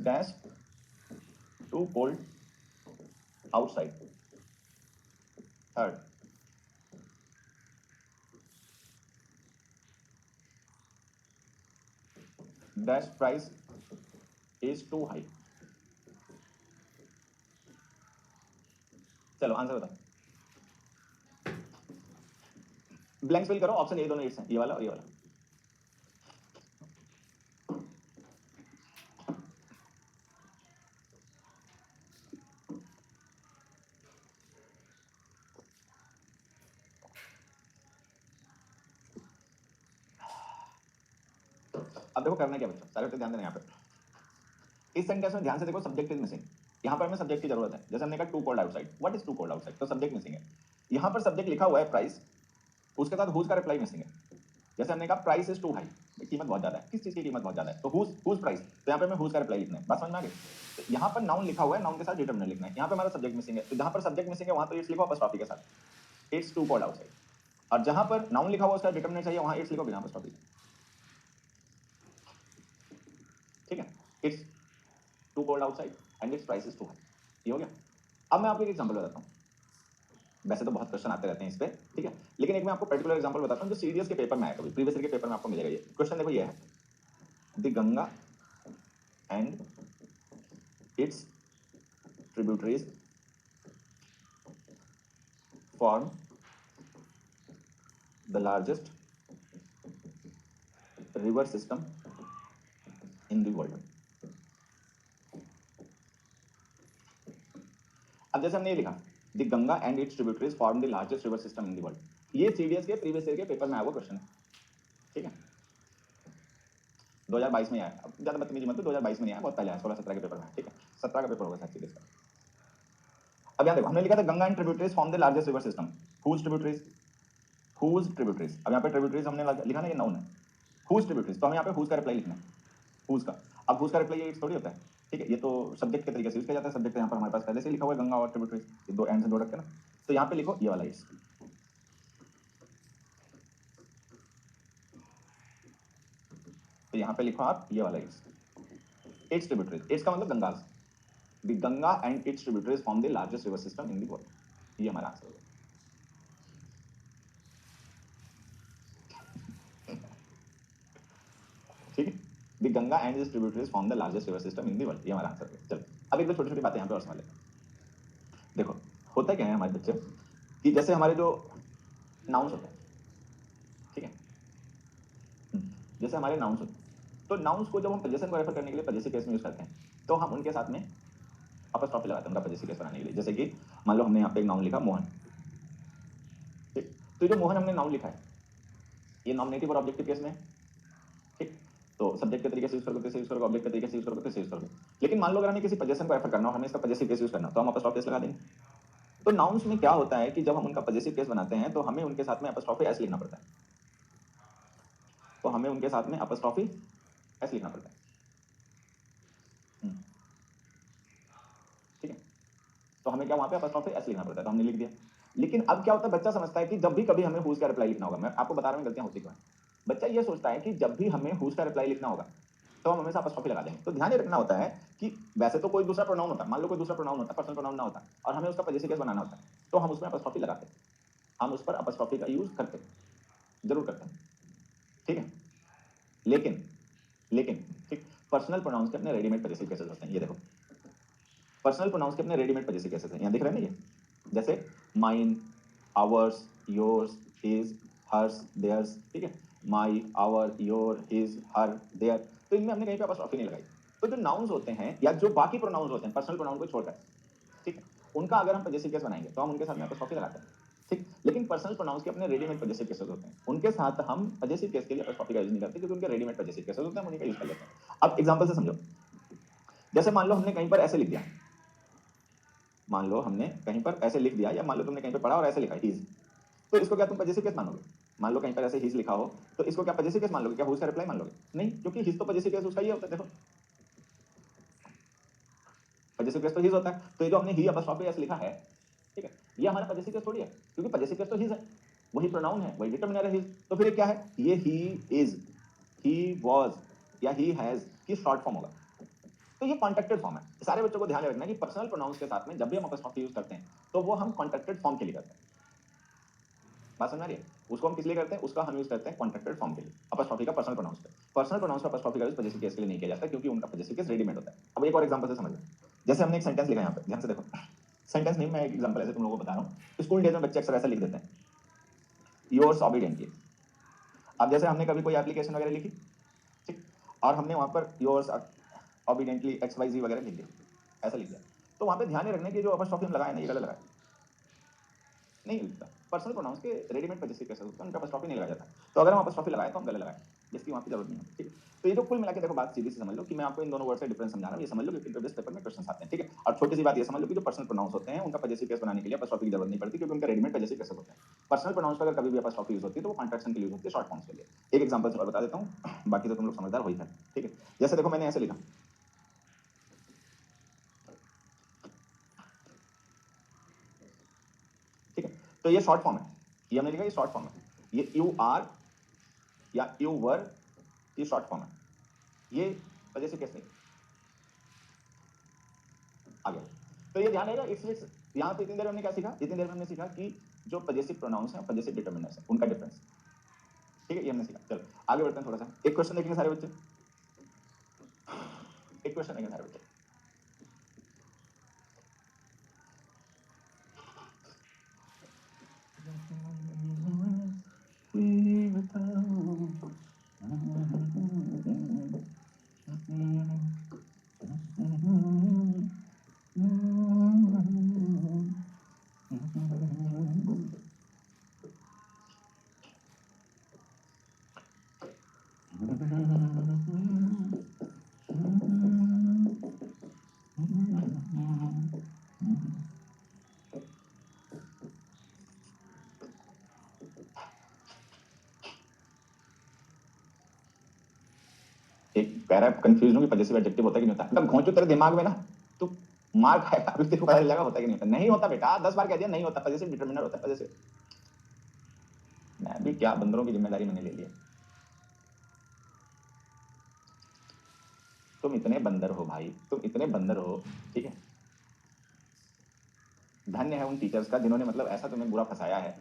Dash too cold outside. Third, dash price is too high. चलो answer बताओ, blanks fill करो, option A दोनों its हैं, ये वाला और ये वाला। अब देखो करना क्या बच्चों, सारे बच्चे ध्यान देना यहाँ पे। इस सेंटेंस में ध्यान से देखो, सब्जेक्ट इज मिसिंग। यहाँ पर हमें सब्जेक्ट की जरूरत है। जैसे हमने कहा too cold outside, what is too cold outside, तो सब्जेक्ट मिसिंग है। यहाँ पर सब्जेक्ट लिखा हुआ है प्राइस, उसके साथ हुज का रिप्लाई मिसिंग है। जैसे हमने कहा प्राइस इज टू हाई, कीमत बहुत ज्यादा है, किस चीज की कीमत बहुत ज्यादा है, तो हुज प्राइस, तो यहाँ पे हमें हुज का रिप्लाई लिखना है। बात समझ में आ गई। तो यहाँ पर नाउन लिखा हुआ है, नाउन के साथ डिटरमिनर लिखना है। यहाँ पे हमारा सब्जेक्ट मिसिंग है, तो जहाँ पर सब्जेक्ट मिसिंग है वहां तो इट्स लिखो अपॉस्ट्रोफी के साथ, इट्स टू कोल्ड आउटसाइड। और जहां पर नाउन लिखा हुआ उसका डिटरमिनर चाहिए, वहां इट्स लिखो बिना अपॉस्ट्रोफी। ठीक है, it's too cold outside and its price is too high, ये हो गया। अब मैं आपको एक एग्जांपल बताता हूँ। वैसे तो बहुत क्वेश्चन आते रहते हैं इस पे, ठीक है, लेकिन एक मैं आपको पर्टिकुलर एग्जांपल बताता हूँ जो सीडीएस के पेपर में आया, कभी प्रीवियस ईयर के पेपर में आपको मिलेगा। ये क्वेश्चन देखो, ये है the Ganga and its tributaries form the largest river system in the world। अब जैसे हमने ये लिखा, the Ganga and its tributaries form the largest river system in the world, ये सीडीएस के प्रीवियस ईयर के पेपर में आया हुआ क्वेश्चन है। ठीक है, 2022 में आया। अब ज्यादा बदतमीजी मत, 2022 में नहीं आया, बहुत पहले आया, 16-17 के पेपर में। ठीक है, 17 का पेपर होगा शायद सीडीएस का। अब यहाँ देखो, हमने लिखा था Ganga and tributaries form the largest river system, whose tributaries, whose tributaries. अब यहाँ पे ट्रिब्यूटरीज हमने लिखा ना, ये नाउन है, हुज ट्रिब्यूटरीज, तो हमें यहाँ पे हुज का रिप्लाई लिखना है, हुज का। अब हुज का रिप्लाई ये इट्स थोड़ी होता है, ठीक है, ये तो सब्जेक्ट के तरीके से यूज किया जाता है। सब्जेक्ट यहाँ पर हमारे पास पहले से लिखा हुआ है गंगा और ट्रिब्यूटरीज, ये दो एंड से जोड़ रखे ना, तो यहाँ पे लिखो ये वाला इट्स। तो यहाँ पे लिखो आप ये वाला इट्स, इट्स ट्रिब्यूटरीज, इट्स का मतलब Ganges, the Ganga and its tributaries form the largest river system in the world, ये हमारा आंसर होगा। ठीक है, the Ganga and its tributaries form the largest river system in the world, ये हमारा आंसर है। चलो अब एक दो छोटी छोटी बातें यहाँ पे और समझ लेते हैं। देखो होता क्या है हमारे बच्चे, कि जैसे हमारे जो नाउन्स होते हैं, ठीक है, जैसे हमारे नाउन्स होते हैं, तो नाउन्स को जब हम पोजीशन को रेफर करने के लिए पजेसिव केस में यूज करते हैं, तो हम उनके साथ में अपॉस्ट्रोफी लगाते हैं उनका पजेसिव केस बनाने के लिए। जैसे कि मान लो हमने यहाँ पे एक नाउन लिखा मोहन, ठीक, तो जो मोहन हमने नाउन लिखा है, ये नॉमिनेटिव और ऑब्जेक्टिव केस में है। ठीक, तो सब्जेक्ट के तरीके से यूज करोगे कैसे यूज करोगे, ऑब्जेक्ट के तरीके से यूज करोगे कैसे यूज करोगे। लेकिन मान लो अगर हमें किसी पोजीशन को रेफर करना हो, हमें इसका पजेसिव केस यूज करना, तो हम अपॉस्ट्रोफी केस लगा देंगे। तो नाउन्स में क्या होता है कि जब हम उनका पजेसिव केस बनाते हैं तो हमें उनके साथ में अपॉस्ट्रोफी एस लिखना पड़ता है, तो हमें उनके साथ में अपॉस्ट्रोफी एस लिखना पड़ता है। ठीक है, तो हमें क्या वहां पे अपॉस्ट्रोफी एस लिखना पड़ता है, तो हमने लिख दिया। लेकिन अब क्या होता है, बच्चा समझता है कि जब भी कभी हमें हुज का रिप्लाई लिखना होगा, मैं आपको बता रहा हूं गलतियां होती क्यों हैं। बच्चा ये सोचता है कि जब भी हमें हुज का रिप्लाई लिखना होगा तो हम हमेशा अपॉस्ट्रोफी लगा देंगे। तो ध्यान ये रखना होता है कि वैसे तो कोई दूसरा प्रोनाउन होता है, मान लो कोई दूसरा प्रोनाउन होता है, पर्सनल प्रोनाउन ना होता, और हमें उसका पजेसिव केस बनाना होता है, तो हम उसमें अपॉस्ट्रोफी लगाते हैं, हम उस पर अपॉस्ट्रोफी का यूज करते हैं, जरूर करते हैं। ठीक है, लेकिन लेकिन ठीक, पर्सनल प्रोनाउंस के अपने रेडीमेड पजेसिव केसेस होते हैं। ये देखो, पर्सनल प्रोनाउंस के अपने रेडीमेड पजेसिव केसेस हैं, यहाँ दिख रहे हैं ना, ये जैसे mine, ours, yours, his, hers, theirs. ठीक है, my, our, your, his, her, their, तो इनमें हमने कहीं पे अपॉस्ट्रोफी नहीं लगाई। तो जो नाउन्स होते हैं या जो बाकी प्रोनाउंस होते हैं पर्सनल प्रोनाउन को छोड़कर, ठीक है, उनका अगर हम पजेसिव केस बनाएंगे तो हम उनके साथ में अपॉस्ट्रोफी लगाते हैं। ठीक, लेकिन पर्सनल प्रोनाउंस के अपने रेडीमेड पजेसिव केसेस होते हैं, उनके साथ हम पजेसिव केस के लिए अपॉस्ट्रोफी का यूज नहीं करते, क्योंकि उनके रेडीमेड पजेसिव केसेस होते हैं, हम उन्हीं का यूज कर लेते हैं। अब एग्जांपल से समझो, जैसे मान लो हमने कहीं पर ऐसे लिख दिया, मान लो हमने कहीं पर ऐसे लिख दिया, या मान लो तुमने कहीं पर पढ़ा और ऐसे लिखा हीज, तो इसको क्या तुम पजेसिव केस मानोगे? मान लो कहीं पर ऐसे हीज लिखा हो, तो इसको क्या पजेसिव केस मान लोगे? क्या हुज का रिप्लाई मान लोगे? नहीं, क्योंकि हीज तो पजेसिव केस उसका ही होता है। देखो पजेसिव केस तो हीज होता है, तो ये जो हमने ही अपॉस्ट्रोफी एस लिखा है, ठीक है, ये हमारा पजेसिव केस थोड़ी है, क्योंकि पजेसिव केस तो हीज है, वही प्रोनाउन है, वही डिटरमिनर है हीज। तो फिर क्या है, ये ही इज, ही वाज या ही हैज की शॉर्ट फॉर्म होगा। तो ये कॉन्ट्रैक्टेड फॉर्म है। सारे बच्चों को ध्यान रखना है कि पर्सनल प्रोनाउंस के साथ में जब भी हम अपॉस्ट्रोफी यूज करते हैं तो वो हम कॉन्ट्रैक्टेड फॉर्म के लिए करते हैं। बात समझ आ रही है? उसको हम किस लिए करते हैं? उसका हम यूज करते हैं कॉन्ट्रैक्टेड फॉर्म के लिए, अपॉस्ट्रोफी का पर्सनल प्रोनाउंस पे। पर्सनल प्रोनाउंस का अपॉस्ट्रोफी का यूज पॉजेसिव केस के लिए नहीं किया जाता क्योंकि उनका पॉजेसिव केस रेडीमेड होता है। अब एक और एग्जांपल से समझ लो। जैसे हमने एक सेंटेंस लिखा यहाँ पे, ध्यान से देखो। सेंटेंस नहीं, मैं एक एग्जांपल ऐसे तुम लोगों को बता रहा हूँ। स्कूल डेज में बच्चे अक्सर ऐसा लिख देते हैं, योर्स ऑबिडेंटली। अब जैसे हमने कभी कोई एप्लीकेशन वगैरह लिखी, ठीक, और हमने वहां पर योर्स ऑबिडेंटली XYZ वगैरह लिख दिया, ऐसा लिख दिया, तो वहां पे ध्यान रखना कि जो अपॉस्ट्रोफी हम लगाए ना, ये गलत लगाए, नहीं लिखता। पर्सनल प्रोनाउंस के रेडीमेड पॉजेसिव केसेस होते हैं, उनका अपॉस्ट्रोफी नहीं लगाया जाता। तो अगर हम अपॉस्ट्रोफी लगाए तो हम गलत लगाए, जिसकी वहां पे जरूरत नहीं है, ठीक है। तो ये जो कुल मिला के देखो बात सीधी सी समझ लो कि मैं आपको इन दोनों वर्ड से डिफरेंस समझा रहा हूं, ये समझ लो कि प्रीवियस पेपर में क्वेश्चंस आते हैं, ठीक है। और छोटी सी बात ये समझ लो कि जो पर्सनल प्रोनाउंस होते हैं उनका पॉजेसिव केस बनाने के लिए अपॉस्ट्रोफी की जरूरत नहीं पड़ती क्योंकि उनका रेडीमेड पॉजेसिव केसेस होते हैं। पर्सनल प्रोनाउंस पर अगर कभी भी अपॉस्ट्रोफी यूज होती है तो वो कॉन्ट्रैक्शन के लिए यूज होती है, शॉर्ट फॉर्म्स के लिए। एक एग्जांपल से और बता देता हूं, बाकी तो तुम लोग समझदार हो ही है, ठीक है। जैसे देखो मैंने ऐसे लिखा, ठीक है, तो ये शॉर्ट फॉर्म है, ये हमने लिखा, ये शॉर्ट फॉर्म है। ये यू आर या यू वर, ये शॉर्ट फॉर्म है, ये पॉजेसिव केस नहीं। आगे तो ये ध्यान रहेगा, इसलिए यहां पे इतनी देर हमने क्या सीखा? इतनी देर में हमने सीखा कि जो पॉजेसिव प्रोनाउंस है, पॉजेसिव डिटरमिनर्स है, उनका डिफरेंस, ठीक है, ये हमने सीखा। चलो आगे बढ़ते हैं थोड़ा सा। एक क्वेश्चन देखेंगे सारे बच्चे, एक क्वेश्चन देखेंगे सारे बच्चे। एक कह रहा है कंफ्यूज हूं कि पॉजेसिव एडजेक्टिव होता है कि नहीं होता। मतलब घोंचू तेरे दिमाग में ना, तू मार खाएगा, अभी तेरे को पता चलेगा होता है कि नहीं होता। नहीं होता बेटा, 10 बार कह दिया नहीं होता, पॉजेसिव डिटरमिनर होता है, पॉजेसिव। मैं भी क्या, बंदरों की जिम्मेदारी मैंने ले ली है। तुम इतने बंदर हो भाई, तुम इतने बंदर हो, ठीक है। धन्य है उन टीचर्स का जिन्होंने मतलब ऐसा तुम्हें बुरा फंसाया है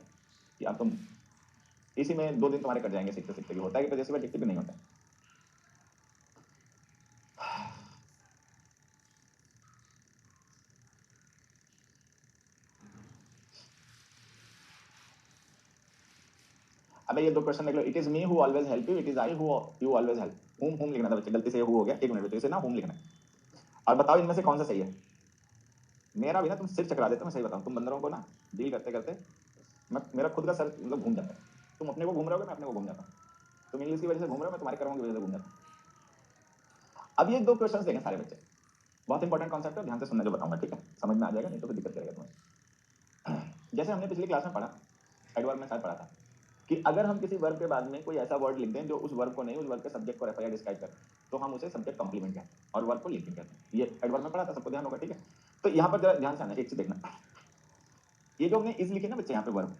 कि अब तुम इसी में 2 दिन तुम्हारे कट जाएंगे सीखते सीखते कि होता है कि पॉजेसिव एडजेक्टिव नहीं होता। अबे ये 2 क्वेश्चन देख लो। It is me who always help you, it is I who you always help. Whom लिखना था बच्चे, गलती से हु हो गया, 1 मिनट बच्चे, इसे ना हुम लिखना है। और बताओ इनमें से कौन सा सही है? मेरा भी ना तुम सिर चकरा देते हो, मैं सही बताऊं, तुम बंदरों को ना डील करते करते मैं, मेरा खुद का सर मतलब घूम जाता है। तुम अपने को घूम रहे हो, मैं अपने को घूम जाता हूं। तुम इंग्लिश की वजह से घूम रहे हो, मैं तुम्हारे कर्मों की वजह से घूम जाता हूं। अब ये 2 क्वेश्चंस देंगे सारे बच्चे, बहुत इंपॉर्टेंट कॉन्सेप्ट है, ध्यान से सुनना जो बताऊंगा, ठीक है। समझ में आ जाएगा, नहीं तो फिर दिक्कत करेगा तुम्हें। जैसे हमने पिछली क्लास में पढ़ा, एडवर्ब में शायद पढ़ा था कि अगर हम किसी वर्ब के बाद में कोई ऐसा वर्ड लिख दें जो उस वर्ब को नहीं, उस वर्ब के सब्जेक्ट को रेफर या डिस्क्राइब करे, तो हम उसे सब्जेक्ट कॉम्प्लीमेंट कहते हैं और वर्ब को लिंकिंग कहते हैं। ये एडवर्ब में पढ़ा था, सबको ध्यान होगा, ठीक है। तो यहाँ पर जरा ध्यान से आना, एक चीज देखना, ये जो हमने इज लिखे ना बच्चे यहाँ पे वर्ब,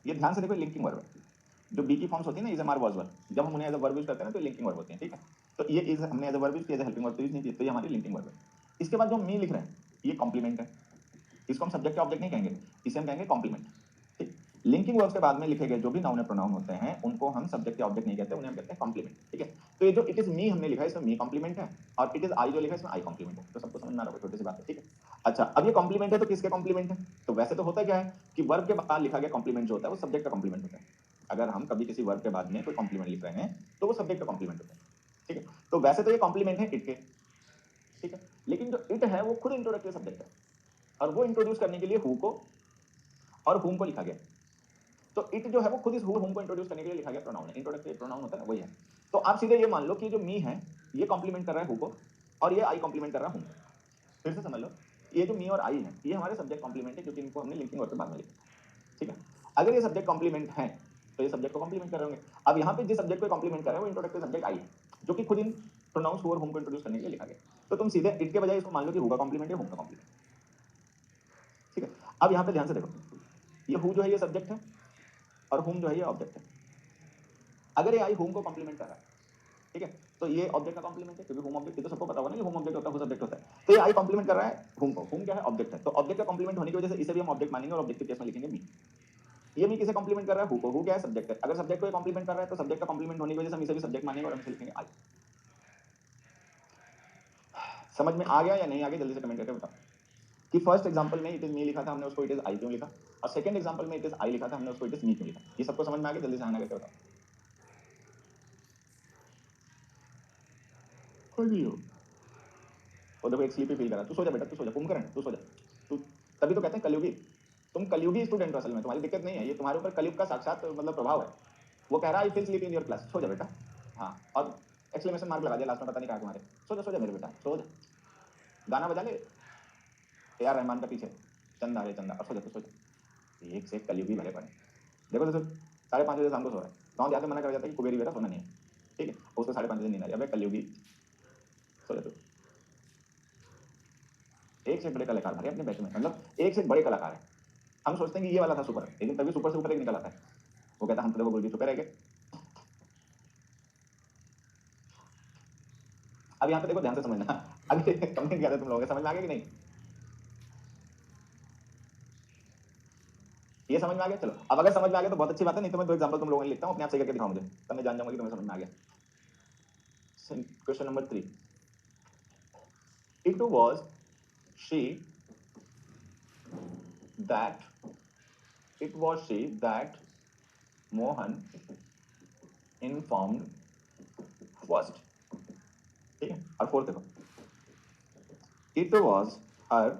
ये ध्यान से देखो, लिंकिंग वर्ब है। जो बी की फॉर्म्स होती है ना, is am are was verb, जब हम उन्हें एज अ वर्ब यूज करते हैं ना तो लिंकिंग वर्ब होती है, ठीक है। तो ये इज हमने एज अ वर्ब यूज किया, एज हेल्पिंग वर्ब तो यूज नहीं किया, तो ये हमारी लिंकिंग वर्ब है। इसके बाद जो मी लिख रहे हैं ये कॉम्प्लीमेंट है, इसको हम सब्जेक्ट ऑब्जेक्ट नहीं कहेंगे, इसे हम कहेंगे कॉम्प्लीमेंट, ठीक। लिंकिंग वर्ब्स के बाद में लिखे गए जो भी नाउन या प्रोनाउन होते हैं उनको हम सब्जेक्ट या ऑब्जेक्ट नहीं कहते, उन्हें हम कहते हैं कॉम्प्लीमेंट, ठीक है। तो ये जो इट इज मी हमने लिखा है इसमें मी कॉम्प्लीमेंट है, और इट इज आई जो लिखा है इसमें आई कॉम्प्लीमेंट है। तो सबको समझ में आ रहा है, छोटी सी बात है, ठीक है। अच्छा, अब ये कॉम्प्लीमेंट है तो किसके कॉम्प्लीमेंट है? तो वैसे तो होता क्या है कि वर्ब के बाद लिखा गया कॉम्प्लीमेंट जो होता है वो सब्जेक्ट का कॉम्प्लीमेंट होता है। अगर हम कभी किसी वर्ब के बाद में कोई कॉम्प्लीमेंट लिख रहे हैं तो वो सब्जेक्ट का कॉम्प्लीमेंट होता है, ठीक है। तो वैसे तो ये कॉम्प्लीमेंट है इट के, ठीक है, लेकिन जो इट है वो खुद इंट्रोडक्टरी सब्जेक्ट है, और वो इंट्रोड्यूस करने के लिए हु को और हुम को लिखा गया। तो इट जो है वो खुद इस हुम को इंट्रोड्यूस करने के लिए लिखा गया प्रोनाउन है, इंट्रोडक्टरी प्रोनाउन होता है ना, वही है। तो आप सीधे ये मान लो कि जो मी है ये कॉम्प्लीमेंट कर रहा है हु को, और ये आई कॉम्प्लीमेंट कर रहा है हुम को। फिर से समझ लो, ये जो मी और आई है ये हमारे सब्जेक्ट कॉम्प्लीमेंट है क्योंकि इनको हमने लिंकिंग वर्ब के बाद में लिखा, ठीक है। अगर ये सब्जेक्ट कॉम्प्लीमेंट है तो ये सब्जेक्ट को कॉम्प्लीमेंट कर रहे होंगे। अब यहाँ पे जिस सब्जेक्ट को कॉम्प्लीमेंट कर रहे हैं वो इंट्रोडक्टरी सब्जेक्ट आई है, जो कि खुद इन प्रोनाउंस हु और हुम को इंट्रोड्यूस करने के लिए लिखा गया। तो तुम सीधे इट के बजाय इसको मान लो कि हु का कॉम्प्लीमेंट है, हुम का कॉम्प्लीमेंट, ठीक है। अब यहाँ पे ध्यान से देखो, ये हु जो है ये सब्जेक्ट है और हुम जो है ये ऑब्जेक्ट है। अगर ये आई हुम को कॉम्प्लीमेंट कर रहा है ठीक है, तो ये ऑब्जेक्ट का कॉम्प्लीमेंट है, क्योंकि होम ऑब्जेक्ट, ये तो सबको पता होगा ना कि होम ऑब्जेक्ट होता है, सब्जेक्ट होता है, तो ये आई कॉम्प्लीमेंट कर रहा है होम को। होम क्या है? ऑब्जेक्ट है, तो ऑब्जेक्ट का कॉम्प्लीमेंट होने की वजह से इसे भी हम ऑब्जेक्ट मानेंगे और ऑब्जेक्ट के केस में लिखेंगे मी। ये मी किसे कॉम्प्लीमेंट कर रहा है? Who co. हु क्या है? सब्जेक्ट है। अगर सब्जेक्ट को कॉम्प्लीमेंट कर रहा है तो सब्जेक्ट का कॉम्प्लीमेंट होने की वजह से हम इसे भी सब्जेक्ट मानेंगे और हम इसे लिखेंगे आई। समझ में आ गया या नहीं आ गया? जल्दी से कमेंट करके बताओ कि फर्स्ट एग्जांपल में इट इज मी लिखा था, हमने उसको इट इज आई क्यों लिखा, और सेकंड एग्जांपल में इट इज आई लिखा था, हमने उसको इट इज मी क्यों लिखा। ये सबको समझ में आ गया? जल्दी से आना करके बताओ। कोई भी हो, और देखो एक स्लीपी फील करा, तू सो जा बेटा, तू सो जा, कुंभकर्ण तू सो जा, तू, तभी तो कहते हैं कलयुगी। तुम कलयुगी स्टूडेंट हो असल में, तुम्हारी दिक्कत नहीं है, ये तुम्हारे ऊपर कलयुग का साक्षात मतलब प्रभाव है। वो कह रहा है I feel sleepy in your class, सो जा बेटा। हाँ, और एक्सक्लेमेशन मार्क लगा दिया लास्ट में, पता नहीं कहा तुम्हारे। सो जा मेरे बेटा, सो जा, गाना बजा ले ए आर रहमान का पीछे, चंदा रे चंदा, और सो जा, तू सो जा। एक से एक कलयुगी भरे पड़े। देखो तो 5:30 बजे शाम को सो रहा है, गाँव देहात में मना कर जाता है कि कुबेरी बेटा सोना नहीं है, ठीक है, उसको 5:30 बजे नींद आ रही है, अबे कलयुगी सो जा तू। एक से एक बड़े कलाकार भरे अपने बैच में, मतलब एक से एक बड़े कलाकार है। हम सोचते हैं कि ये वाला था सुपर, लेकिन तभी सुपर से ऊपर एक निकल आता है। वो कहता है हम तो देखो गुरुजी चुपे रह गए। अब यहाँ पे देखो ध्यान से समझना, अभी कमेंट किया था तुम लोगों ने, समझ में आ गया कि नहीं? ये समझ में आ गया? चलो, अब अगर समझ में आ गया तो बहुत अच्छी बात है, नहीं तो मैं दो एग्जांपल तुम लोगों ने लिखता हूँ, अपने आप सही करके दिखाओ मुझे, तब मैं जान जाऊंगा कि तुम्हें समझ में आ गया। Question number 3, it was she that, it was she that Mohan informed first, ठीक है, और फोर्थ देखो, it was her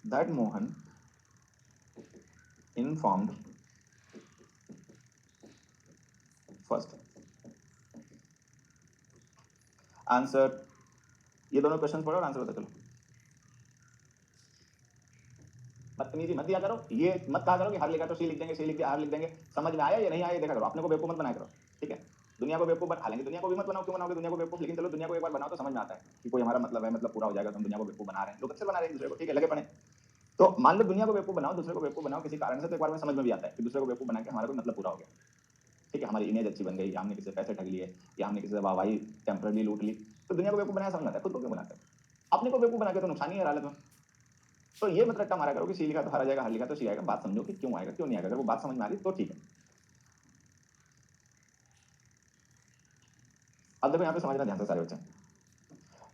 that Mohan informed first. Answer, ये दोनों क्वेश्चन पढ़ो और आंसर बता चलो। बदतमीजी मत दिया करो, ये मत कहा करो कि हर लिखा तो सी लिख देंगे, सी लिख दिया हर लिख देंगे, समझ में आया या नहीं आया ये देखा करो, अपने को बेवकूफ मत बनाया करो, ठीक है। दुनिया को बेवकूफ हालांकि दुनिया को भी मत बनाओ, क्यों बनाओगे दुनिया को बेवकूफ, लेकिन चलो दुनिया को एक बार बनाओ तो समझ में आता है कि कोई हमारा मतलब है, मतलब पूरा हो जाएगा, तो हम दुनिया को बेवकूफ बना रहे हैं, लोग अच्छे बना रहे हैं दूसरे को, ठीक है, लगे पड़े। तो मान लो दुनिया को बेवकूफ बनाओ, दूसरे को बेवकूफ बनाओ किसी कारण से, तो एक बार में समझ में भी आता है कि दूसरे को बेवकूफ बना के हमारा कोई मतलब पूरा हो गया, ठीक है, हमारी इमेज अच्छी बन गई, या हमने किसी से पैसे ठग लिए, या हमने किसी से वाहवाही टेम्पररी लूट ली, तो दुनिया को बेवकूफ बनाया समझ आता है, खुद को क्यों बनाते हैं? अपने को बेवकूफ बना के तो नुकसान ही है हालत में। तो ये मत रट्टा मारा करो कि सी लिखा तो हर आ जाएगा, हर लिखा तो सी आएगा, बात समझो कि क्यों आएगा क्यों नहीं आएगा, अगर वो बात समझ में आ रही तो ठीक है। अब देखो यहाँ पे समझना ध्यान से सारे बच्चे,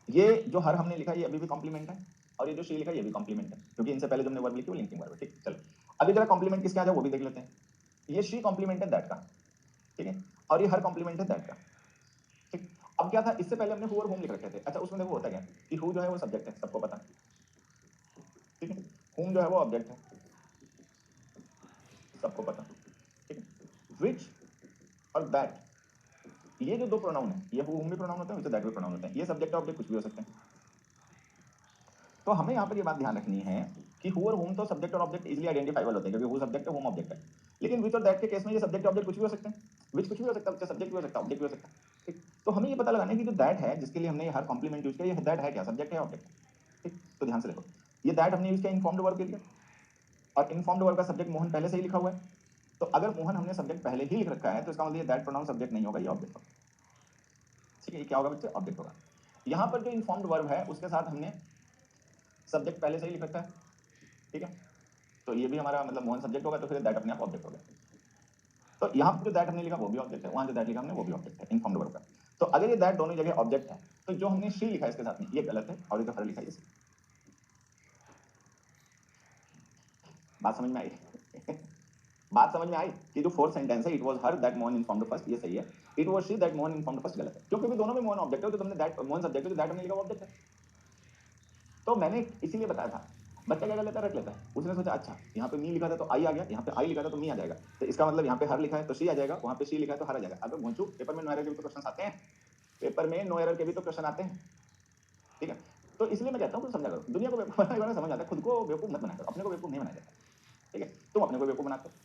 ये जो हर हमने लिखा ये अभी भी कॉम्प्लीमेंट है, और ये जो शी लिखा ये भी कॉम्प्लीमेंट है, क्योंकि इनसे पहले जो हमने वर्ब लिखी वो लिंकिंग वर्ब है, ठीक। चलो अभी जरा कॉम्प्लीमेंट किसके आ जाए वो भी देख लेते हैं। ये शी कॉम्प्लीमेंट है दैट का, ठीक है, और ये हर कॉम्प्लीमेंट है दैट का, ठीक। अब क्या था, इससे पहले हमने हु और होम लिख रखे थे, अच्छा उसमें देखो होता क्या कि हु जो है वो सब्जेक्ट है, सबको पता, ठीक है, होम जो है वो ऑब्जेक्ट है, सबको पता, ठीक है, विच और दैट, ये जो दो प्रोनाउन है, ये होम भी प्रोनाउन होता है, दैट भी प्रोनाउन होता है, ये सब्जेक्ट ऑब्जेक्ट कुछ भी हो सकते हैं। तो हमें यहाँ पर ये बात ध्यान रखनी है कि हु और होम तो सब्जेक्ट और ऑब्जेक्ट इजीली आइडेंटिफाइबल होते हैं, क्योंकि हु सब्जेक्ट है होम ऑब्जेक्ट है, लेकिन विच और दैट के केस में ये सब्जेक्ट ऑब्जेक्ट कुछ भी हो सकते हैं, विच कुछ भी हो सकता है, सब्जेक्ट भी हो सकता है ऑब्जेक्ट भी हो सकता है, ठीक। तो हमें ये पता लगाना है कि जो दैट है जिसके लिए हमने हर कॉम्प्लीमेंट यूज किया, ये दैट है क्या, सब्जेक्ट है ऑब्जेक्ट, ठीक। तो ध्यान से देखो, ये दैट हमने यूज किया इनफॉर्म्ड वर्ब के लिए, और इनफॉर्म्ड वर्ब का सब्जेक्ट मोहन पहले से ही लिखा हुआ है, तो अगर मोहन हमने सब्जेक्ट पहले ही लिख रखा है तो इसका मतलब ये दैट प्रोनाउन सब्जेक्ट नहीं होगा, ये ऑब्जेक्ट होगा, ठीक है। ये क्या होगा बच्चे, ऑब्जेक्ट होगा। यहाँ पर जो इनफॉर्म्ड वर्ब है उसके साथ हमने सब्जेक्ट पहले से ही लिख रखा है, ठीक है, तो ये भी हमारा मतलब मोहन सब्जेक्ट होगा, तो फिर दैट अपने आप ऑब्जेक्ट हो गया। तो यहाँ पर जो दैट हमने लिखा वो भी ऑब्जेक्ट है, वहां जो दैट लिखा हमने वो भी ऑब्जेक्ट है इनफॉर्म्ड वर्ब का। तो अगर ये दैट दोनों जगह ऑब्जेक्ट है, तो जो हमने शी लिखा है इसके साथ में ये गलत है, और ये जो हर लिखा है ये बात समझ में आई? बात समझ में आई कि जो फोर्थ सेंटेंस है it was her that Mohan informed first, ये सही है, it was she that Mohan informed first गलत है, क्योंकि दोनों में मोहन ऑब्जेक्ट है, तो तुमने दैट मोहन सब्जेक्ट है, तो दैट हमने लिखा वो ऑब्जेक्ट है। तो मैंने इसीलिए बताया था, बच्चा क्या कर लेता है, रख लेता है, उसने सोचा अच्छा यहाँ पे मी लिखा था तो आई आ गया, यहाँ पे आई लिखा था तो मी आ जाएगा, तो इसका मतलब यहाँ पे हर लिखा है तो सी आ जाएगा, वहां पे सी लिखा है तो हर आ जाएगा। अबे भोंचू, पेपर में नो एरर के भी तो क्वेश्चन आते हैं, पेपर में नो एरर के भी तो क्वेश्चन आते हैं, ठीक है। तो इसलिए मैं कहता हूँ समझा करो, दुनिया को बेवकूफ बनाना समझ आता है, खुद को बेवकूफ मत बना करो, अपने को बेवकूफ नहीं बनाया जाता, ठीक है, तुम अपने को बेवकूफ बनाते हो,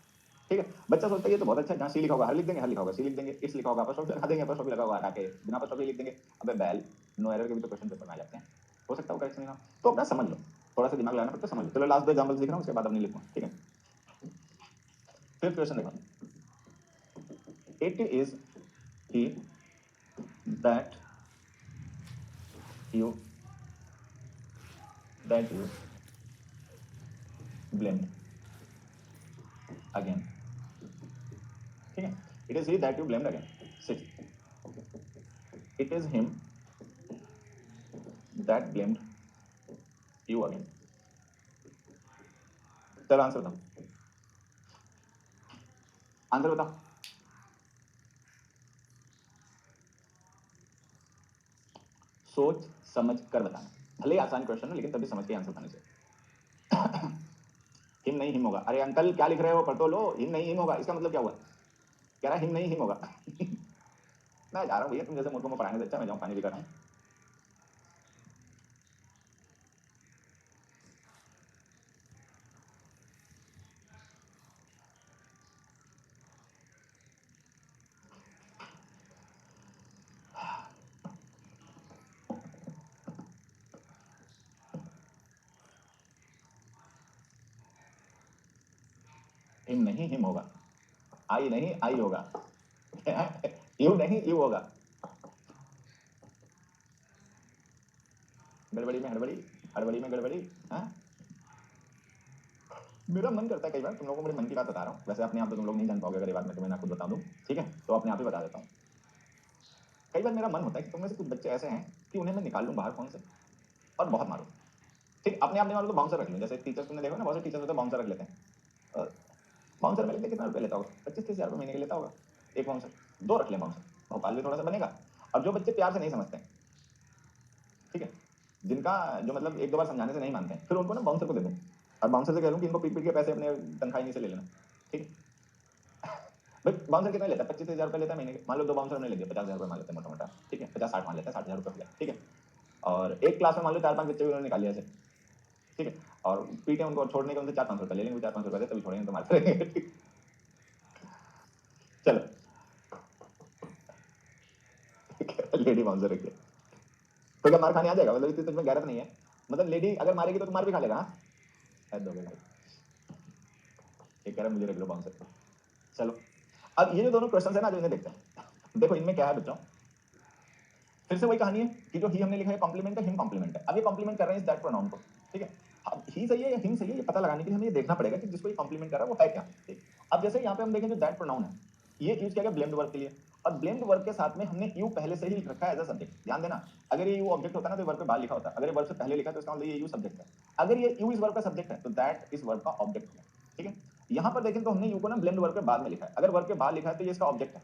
ठीक है। बच्चा सोचता है ये तो बहुत अच्छा है, जहाँ सी लिखा होगा हर लिख देंगे, हर लिखा होगा सी लिख देंगे, इस लिखा होगा apostrophe लगा देंगे, apostrophe लगा होगा हटा के बिना apostrophe लिख देंगे। अबे बैल, नो एरर के भी तो क्वेश्चन पेपर में आ जाते हैं, हो सकता है वो करेक्शन ना हो। तो अपना समझ लो, थोड़ा सा दिमाग लगाना पड़ता है, समझ लो। चलो लास्ट दो एग्जांपल्स लिख रहा हूँ, उसके बाद अपनी लिखूंगा, ठीक है। फिफ्थ क्वेश्चन देखो, it is he that you blamed again. ठीक है, it is he that you blamed again. 6, it is him that blamed you again. चलो आंसर बताओ, आंसर बताओ। सोच समझ कर बताना, भले ही आसान क्वेश्चन है लेकिन तभी समझ के आंसर बताने चाहिए। हिम नहीं हिम होगा, अरे अंकल क्या लिख रहे हो, पढ़ तो लो। हिम नहीं हिम होगा इसका मतलब क्या हुआ, कह रहा हिम नहीं हिम होगा। मैं जा रहा हूँ भैया, तुम जैसे मूर्खों को पढ़ाने से अच्छा मैं जाऊँ पानी भी कर रहा हूँ। हिम नहीं हिम होगा, आई नहीं आई होगा। यू नहीं यू होगा। गड़बड़ी में हड़बड़ी, हड़बड़ी में गड़बड़ी। हाँ, मेरा मन करता है कई बार तुम लोगों को मेरे मन की बात बता रहा हूँ, वैसे अपने आप तो तुम लोग नहीं जान पाओगे अगर ये बात मैं तुम्हें ना खुद बता दूं, ठीक है, तो अपने आप ही बता देता हूँ। कई बार मेरा मन होता है कि तुम में से कुछ बच्चे ऐसे हैं कि उन्हें मैं निकाल लूँ बाहर फोन से और बहुत मारूं। ठीक, अपने आप नहीं मारूं तो बाउंसर रख लूँ, जैसे टीचर्स तुमने देखा ना, बहुत से टीचर्स होते हैं बाउंसर रख लेते हैं। बाउंसर में लेते कितना रुपये लेता होगा, 25-30 हज़ार महीने के लेता होगा एक बाउंसर। 2 रख लें बाउंसर, भोपाल भी थोड़ा सा बनेगा। और जो बच्चे प्यार से नहीं समझते हैं, ठीक है, जिनका जो मतलब 1-2 बार समझाने से नहीं मानते हैं, फिर उनको ना बाउंसर को दे दूँ और बाउंसर से कह दूँ कि इनको पीट-पीट के पैसे अपने तनख्वाह इन्हीं से ले लेना। ठीक है, भाई बाउंसर कितना लेता है, 25-30 हज़ार रुपये लेता है महीने के। मान लो 2 बाउंसर हमने ले दिया, 50,000 रुपये मान लेते हैं मोटा-मोटा, ठीक है, 50-60 मान लेते हैं, 60,000 रुपये हो गया, ठीक है। और एक क्लास में मान लो 4-5 बच्चे भी उन्होंने निकाल लिया ऐसे, ठीक है, और पीटे उनको और छोड़ने के उनसे 400-500 रुपये ले लेंगे, 400-500 रुपये तभी छोड़ेंगे तो मारते रहेंगे। चलो, लेडी बाउंसर रखिए, तो क्या मार खाने आ जाएगा, मतलब इतनी तुझमें गैरत नहीं है, मतलब लेडी अगर मारेगी तो मार भी खा लेगा। हाँ, ऐड दोगे भाई, ये कह रहा है मुझे रख लो बाउंसर। चलो, अब ये जो दोनों क्वेश्चन है ना, जो इन्हें देखते हैं, देखो इनमें क्या है बच्चों, फिर से वही कहानी है कि जो ही हमने लिखा है कॉम्प्लीमेंट है, हिम कॉम्प्लीमेंट है। अब ये कॉम्प्लीमेंट कर रहे हैं इस दैट प्रोनाउन को, ठीक है। अब ही सही है या हिम सही है ये पता लगाने के लिए हमें ये देखना पड़ेगा कि जिसको ये कॉम्प्लीमेंट कर रहा है वो है क्या, ठीक। अब जैसे यहाँ पे हम देखें जो दैट प्रोनाउन है, ये यूज किया गया ब्लेम्ड वर्ब के लिए, और ब्लेम्ड वर्ब के साथ में हमने यू पहले से ही लिख रखा है एज अ सब्जेक्ट। ध्यान देना, अगर ये यू ऑब्जेक्ट होता ना तो वर्ब पे बाहर लिखा होता, अगर ये वर्ब से पहले लिखा तो इसका मतलब ये यू सब्जेक्ट है। अगर ये यू इस वर्ब का सब्जेक्ट है तो दैट इस वर्ब का ऑब्जेक्ट है, ठीक है। यहाँ पर देखें तो हमने यू को ना ब्लेम्ड वर्ब के बाद में लिखा है, अगर वर्ब के बाद लिखा है तो ये इसका ऑब्जेक्ट है,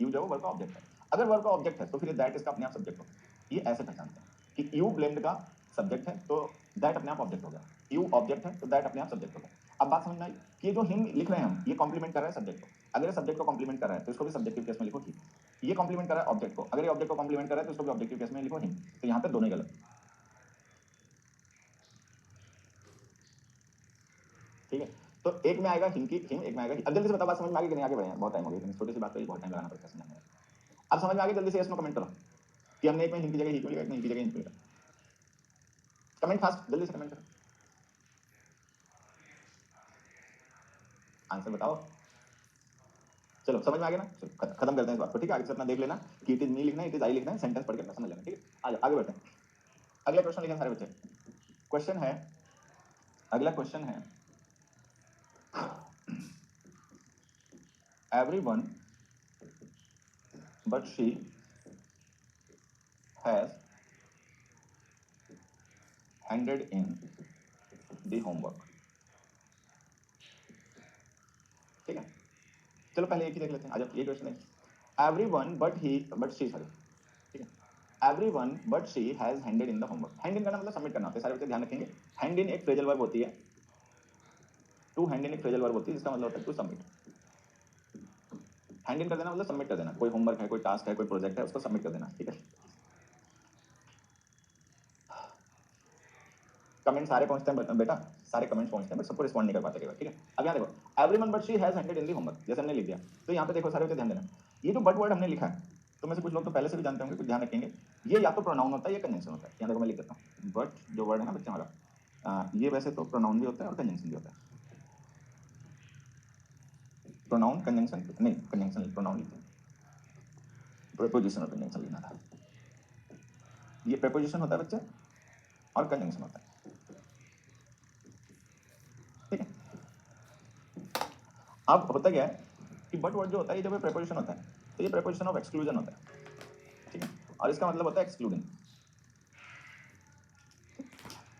यू जो वर्ब का ऑब्जेक्ट है। अगर वर्ब का ऑब्जेक्ट है तो फिर दैट इसका अपने आप सब्जेक्ट होगा। ये ऐसे पहचानते हैं कि यू ब्लेम्ड का सब्जेक्ट है तो दैट अपने आप ऑब्जेक्ट हो गया, यू ऑब्जेक्ट है तो दैट अपने आप सब्जेक्ट हो गया। अब बात समझ में आई कि ये जो हिम लिख रहे हैं हम, ये कॉम्प्लीमेंट कर रहा है सब्जेक्ट को। अगर ये सब्जेक्ट को कॉम्प्लीमेंट कर रहा है तो इसको भी सब्जेक्टिव केस में लिखो ही। ये कॉम्प्लीमेंट कर रहा है ऑब्जेक्ट को, अगर ये ऑब्जेक्ट को कॉम्प्लीमेंट कर रहा है तो इसको भी ऑब्जेक्टिव केस में लिखो हिम। तो यहाँ पे दोनों ही गलत, ठीक है। तो एक में आएगा हिम की हिम, एक में आएगा ही। अब जल्दी से बताओ बात समझ में आ गई कि नहीं, आगे बढ़े हैं, बहुत टाइम हो गया, छोटी सी बात पे बहुत टाइम लगाना पड़ता है समझने में। अब समझ में आ गई, जल्दी से इसमें कमेंट करो कि हमने एक में हिम की जगह ही को लिखा, एक में हिम की जगह हिम को लिखा। कमेंट फास्ट, जल्दी से कमेंट करो, आंसर बताओ। चलो समझ में आ गया ना, चलो खत्म करते हैं इस बात को, ठीक है। आगे से अपना देख लेना कि इट इज मी लिखना है, इट इज आई लिखना है, सेंटेंस पढ़ के अपना समझ लेना, ठीक है। आगे बढ़ते हैं, अगला क्वेश्चन लिखें सारे बच्चे। क्वेश्चन है, अगला क्वेश्चन है, everyone but she has handed in the homework, ठीक है। चलो पहले एक ही देख लेते हैं, आज ये क्वेश्चन है, everyone but she सॉरी, ठीक है। everyone but she has handed in the homework, hand in करना मतलब सबमिट करना होता है, सारे बच्चे ध्यान रखेंगे। hand in एक फ्रेजल वर्ब होती है, टू हैंड इन एक फ्रेजल वर्ब होती है जिसका मतलब होता है टू सबमिट। हैंड इन कर देना मतलब सबमिट कर देना, कोई होमवर्क है, कोई टास्क है, कोई प्रोजेक्ट है, उसको सबमिट कर देना, ठीक है। कमेंट सारे पहुंचते हैं बेटा, सारे कमेंट्स पहुंचते हैं बट सबको रिस्पॉन्ड नहीं कर पाते कई बार, ठीक है। अब यहाँ देखो, everyone but she has handed in the homework, जैसे हमने लिख दिया, तो यहाँ पे देखो सारे बच्चे ध्यान देना, ये जो बट वर्ड हमने लिखा है, तो में से कुछ लोग तो पहले से भी जानते होंगे, कुछ ध्यान रखेंगे, ये या तो प्रोनाउन होता है या कंजंक्शन होता है। यहाँ देखो मैं लिख देता हूँ, बट जो वर्ड है ना बच्चे हमारा, ये वैसे तो प्रोनाउन भी होता है और कंजंक्शन भी होता है। प्रोनाउन कंजंक्शन नहीं, कंजंक्शन प्रोनाउन लिखते हैं, प्रीपोजिशन और कंजंक्शन लिखना था। ये प्रीपोजिशन होता है बच्चे और कंजंक्शन होता है, ठीक है। अब होता क्या है कि बट वर्ड जो होता है ये जब प्रीपोजिशन होता है तो ये प्रीपोजिशन ऑफ एक्सक्लूजन होता है, ठीक है, और इसका मतलब होता है एक्सक्लूडिंग।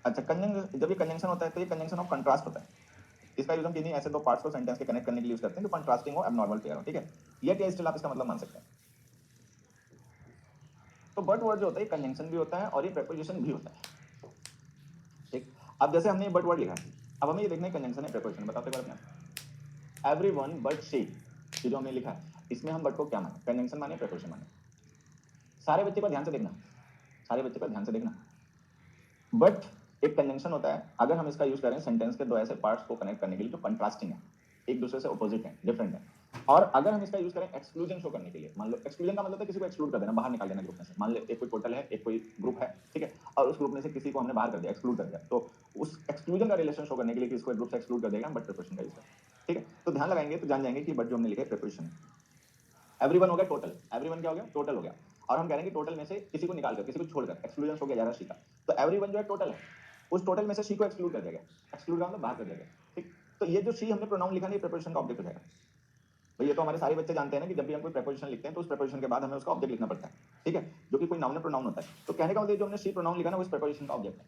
अच्छा, कंजंक्शन, जब ये कंजंक्शन होता है तो ये कंजंक्शन ऑफ कंट्रास्ट होता है। इसका यूज हम किन्हीं ऐसे दो पार्ट्स को सेंटेंस के कनेक्ट करने के लिए यूज करते हैं जो कंट्रास्टिंग हो, एबनॉर्मल पेयर हो, ठीक है। ये क्या स्टिल आप इसका मतलब मान सकते हैं। तो बट वर्ड जो होता है कंजंक्शन भी होता है और ये प्रीपोजिशन भी होता है, ठीक। अब जैसे हमने ये बट वर्ड लिखा है, अब हमें ये देखना है कंजंक्शन है प्रीपोजिशन, बताते एक बार अपने। एवरीवन बट शी, ये जो हमने लिखा है इसमें हम बट को क्या माने, कंजंक्शन माने प्रीपोजिशन माने। सारे बच्चे को ध्यान से देखना, सारे बच्चे को ध्यान से देखना। बट एक कंजंक्शन होता है अगर हम इसका यूज करें सेंटेंस के दो ऐसे पार्ट्स को कनेक्ट करने के लिए जो कंट्रास्टिंग है, एक दूसरे से अपोजिट है, डिफरेंट है। और अगर हम इसका यूज करें एक्सक्लूजन शो करने के लिए, मान लो एक्सक्लूजन का मतलब है किसी को एक्सक्लूड कर देना, बाहर निकाल देना ग्रुप में से। मान लो एक कोई टोटल है, एक कोई ग्रुप है, ठीक है, और उस ग्रुप में से किसी को हमने बाहर कर दिया, एक्सक्लूड कर दिया, तो उस एक्सक्लूजन का रिलेशन शो करने के लिए कि इसको ग्रुप से एक्सक्लूड कर देगा, हम बट प्रीपोजिशन का यूज करें, ठीक है। तो ध्यान लगाएंगे तो जान जाएंगे कि बट जो हमने लिखा है प्रीपोजिशन है। एवरीवन हो गया टोटल, एवरीवन क्या हो गया, टोटल हो गया, और हम कह रहे हैं कि टोटल में से किसी को निकाल कर, किसी को छोड़कर एक्सक्लूजन हो गया जा रहा शी का, तो एवरीवन जो है टोटल है, उस टोटल में से शी को एक्सक्लूड कर दिया गया, एक्सक्लूड का मतलब बाहर कर दिया गया, ठीक। तो ये जो शी हमने प्रोनाउन लिखा नहीं, प्रीपोजिशन का ऑब्जेक्ट हो जाएगा। तो ये तो हमारे सारे बच्चे जानते हैं ना कि जब भी हम कोई प्रीपोजिशन लिखते हैं तो उस प्रीपोजिशन के बाद हमें उसका ऑब्जेक्ट लिखना पड़ता है, ठीक है, जो कि कोई नाउन या प्रोनाउन होता है। तो कहने का मतलब जो हमने शी प्रोनाउन लिखा ना वो इस प्रीपोजिशन का ऑब्जेक्ट है।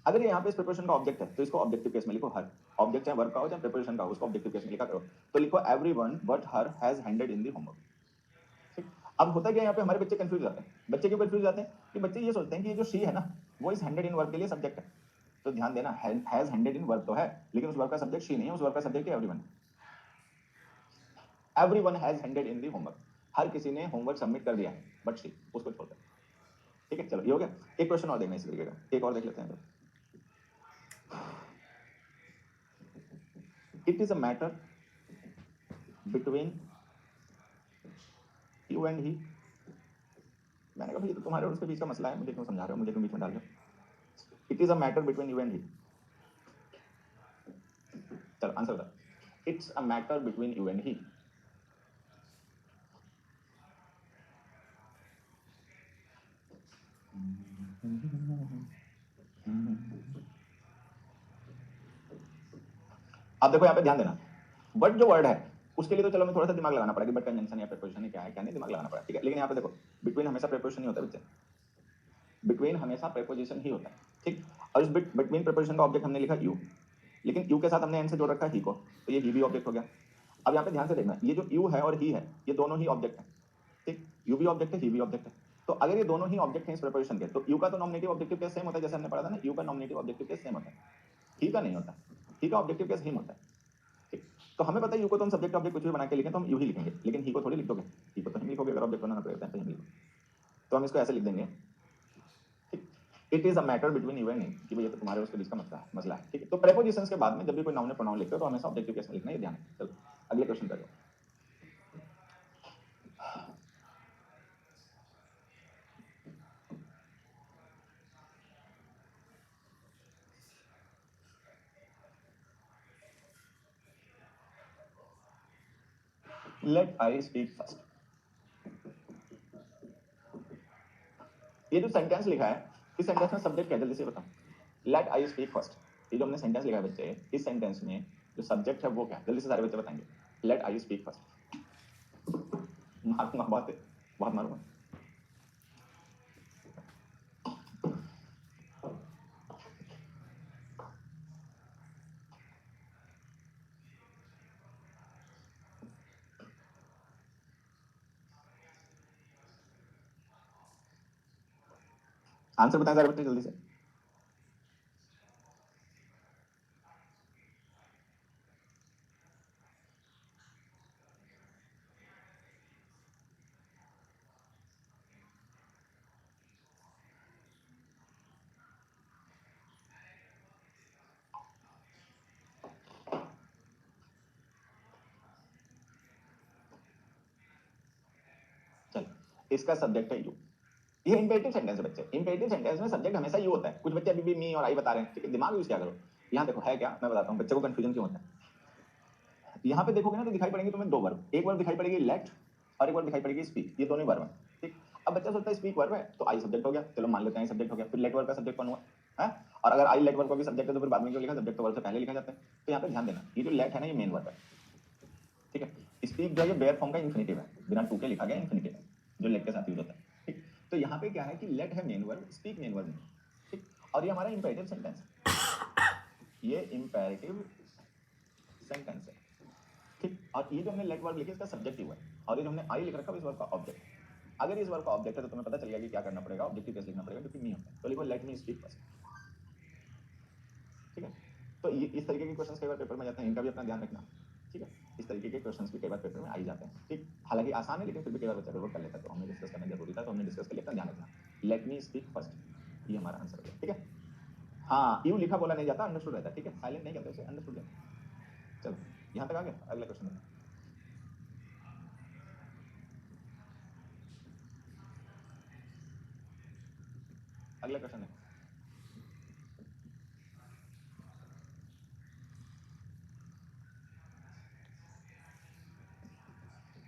अगर ये यहाँ पे इस प्रीपोजिशन का ऑब्जेक्ट है तो इसको ऑब्जेक्टिव केस में लिखो, हर ऑब्जेक्ट चाहे वर्ब का हो चाहे प्रीपोजिशन का हो, उसको ऑब्जेक्टिव केस में लिखा करो। तो लिखो everyone but her has handed in the homework, ठीक। अब होता क्या है यहाँ पे हमारे बच्चे कंफ्यूज जाते हैं। बच्चे क्यों कंफ्यूज जाते हैं कि बच्चे ये सोचते हैं कि ये जो शी है ना वो इस हैंडेड इन वर्ब के लिए सब्जेक्ट है। तो ध्यान देना, हैज हैंडेड इन वर्ब तो है लेकिन उस वर्ब का सब्जेक्ट शी नहीं है, उस वर्ब का सब्जेक्ट है everyone. Everyone has handed in the homework, हर किसी ने होमवर्क सबमिट कर दिया है बट शी, उसको छोड़कर, ठीक है। चलो ये हो गया। एक क्वेश्चन और देखना इस तरीके का, एक और देख लेते हैं। It is a matter between you and he. मैंने कहा भाई तो तुम्हारे और उसके बीच का मसला है, मुझे क्यों समझा रहे हो, मुझे क्यों बीच में डाल रहे हो। It is a matter between you and he, चलो आंसर बता। It's a matter between you and he. अब देखो यहाँ पे ध्यान देना, बट जो वर्ड है उसके लिए तो चलो हमें थोड़ा सा दिमाग लगाना पड़ेगा, बट कंजंक्शन या प्रीपोजिशन है क्या है क्या नहीं, दिमाग लगाना पड़ेगा, ठीक है। लेकिन यहाँ पे देखो बिटवीन हमेशा प्रीपोजिशन ही होता है बच्चे, बिटवीन हमेशा प्रीपोजिशन ही होता है, ठीक। और इस बिटवीन प्रीपोजिशन का ऑब्जेक्ट हमने लिखा यू, लेकिन यू के साथ हमने एन से जोड़ रखा है ही को, तो ये ही भी ऑब्जेक्ट हो गया। अब यहाँ पे ध्यान से देखना, ये जो यू है और ही है ये दोनों ही ऑब्जेक्ट है, ठीक। यू भी ऑब्जेक्ट है, ही भी ऑब्जेक्ट है। तो अगर ये दोनों ही ऑब्जेक्ट हैं इस प्रीपोजिशन के, तो यू का तो नॉमिनेटिव ऑब्जेक्टिव केस सेम होता है, जैसे हमने पढ़ा था ना, यू का नॉमिनेटिव ऑब्जेक्टिव केस सेम होता है, ही का नहीं होता। ही का ऑब्जेक्टिव केस हिम होता है, ठीक। तो हमें पता है यू को तो हम सब्जेक्ट ऑब्जेक्ट कुछ भी बना के लिखें तो हम यू ही लिखेंगे, लेकिन ही को थोड़ी लिख दोगे, ही को तो हम लिखोगे, अगर ऑब्जेक्ट बनाना पड़ेगा तो हम लिखोगे, तो हम इसको ऐसे लिख देंगे, ठीक। It is a matter between you and me, कि भैया तो तुम्हारे उसके बीच का मसला है, ठीक है। तो प्रीपोजिशंस के बाद में जब भी कोई नाउन या प्रोनाउन लिखते हो तो हमेशा ऑब्जेक्टिव केस में लिखना, ये ध्यान है। चलो अगले क्वेश्चन पर जाओ। Let I speak first. ये जो सेंटेंस लिखा है इस सेंटेंस में सब्जेक्ट क्या है, जल्दी से बताओ। लेट आई स्पीक फर्स्ट, ये जो हमने सेंटेंस लिखा है बच्चे, इस सेंटेंस में जो सब्जेक्ट है वो क्या है, जल्दी से सारे बच्चे बताएंगे। Let I speak first. मारूंगा बहुत, बहुत मारूंगा। आंसर बताएं सारे बच्चे जल्दी से। चलो इसका सब्जेक्ट है यू। ये इंपेरेटिव सेंटेंस है बच्चे, इंपेरेटिव सेंटेंस में सब्जेक्ट हमेशा यू होता है। कुछ बच्चे अभी भी मी और आई बता रहे हैं, ठीक है, दिमाग यूज क्या करो। यहाँ देखो है क्या, मैं बताता हूँ बच्चे को कंफ्यूजन क्यों होता है। यहाँ पे देखोगे ना तो दिखाई पड़ेंगे तुम्हें दो वर्ब, एक वर्ब दिखाई पड़ेगी लेट और एक वर्ब दिखाई पड़ेगी स्पीक, ये दोनों वर्ब हैं, ठीक। अब बच्चा सोचता है स्पीक वर्ब है तो आई सब्जेक्ट हो गया, चलो मान लेते हैं सब्जेक्ट हो गया, फिर लेट वर्ब का सब्जेक्ट कौन हुआ है? और अगर आई लेट वर्ब को भी सब्जेक्ट है तो फिर बाद में क्यों लिखा? सब्जेक्ट तो वर्ब से पहले लिखा जाता है। तो यहाँ पे ध्यान देना, ये जो लेट है ना, ये मेन वर्ब है, ठीक है। स्पीक जो है ये बेयर फॉर्म का इन्फिनिटिव है, बिना टू के लिखा गया इन्फिनिटिव है, जो लेट के साथ यूज होता है, ठीक। तो यहाँ पे क्या है कि लेट है main verb, speak main verb नहीं, ठीक। और ये हमारा इंपेरेटिव सेंटेंस है, ये इंपेरेटिव सेंटेंस है, ठीक। और ये जो हमने लेट वर्ब लिखी इसका सब्जेक्टिव है, और ये जो हमने आई लिख रखा है इस वर्ब का ऑब्जेक्ट। अगर इस वर्ब का ऑब्जेक्ट है तो तुम्हें पता चल गया कि क्या करना पड़ेगा, ऑब्जेक्टिव केस लिखना पड़ेगा, क्योंकि मी होता है। तो लिखो लेट मी स्पीक फर्स्ट, ठीक है। तो ये इस तरीके के क्वेश्चंस कई बार पेपर में जाते हैं, इनका भी अपना ध्यान रखना, ठीक है। इस तरीके के क्वेश्चंस भी कई बार पेपर में आ ही जाते हैं, ठीक। हालांकि आसान है लेकिन फिर भी कई बार बच्चा गड़बड़ कर लेता है, तो हमने डिस्कस करना जरूरी था, तो हमने डिस्कस कर लिया, अपना ध्यान रखना। लेट मी स्पीक फर्स्ट, ये हमारा आंसर होगा, ठीक है। हाँ, यू लिखा बोला नहीं जाता, अंडरस्टूड रहता है, ठीक है। साइलेंट नहीं करते उसे, अंडरस्टूड रहता है। चलो यहाँ तक आ गया, अगला क्वेश्चन देखो। अगला क्वेश्चन है,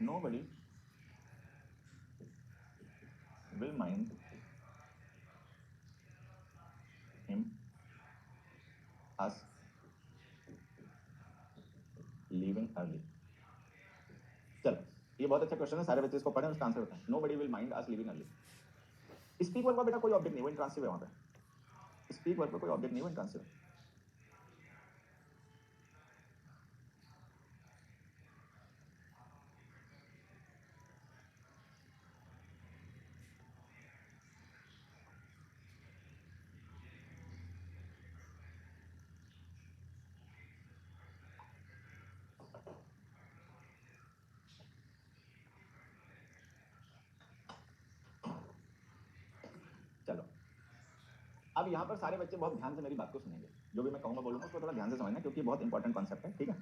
nobody will mind him us leaving early। चलो ये बहुत अच्छा क्वेश्चन है, सारे बच्चे इसको पढ़ें, उसका आंसर बताएं। nobody will mind us leaving early। Speak verb का बेटा कोई ऑब्जेक्ट नहीं, वो इंट्रांसिटिव है, वहां पे स्पीक वर्ब का कोई ऑब्जेक्ट नहीं, वो इंट्रांसिटिव है। चलो अब यहाँ पर सारे बच्चे बहुत ध्यान से मेरी बात को सुनेंगे, जो भी मैं कहूँगा बोलूँगा उसको थोड़ा ध्यान से समझना, क्योंकि बहुत इंपॉर्टेंट कॉन्सेप्ट है, ठीक है।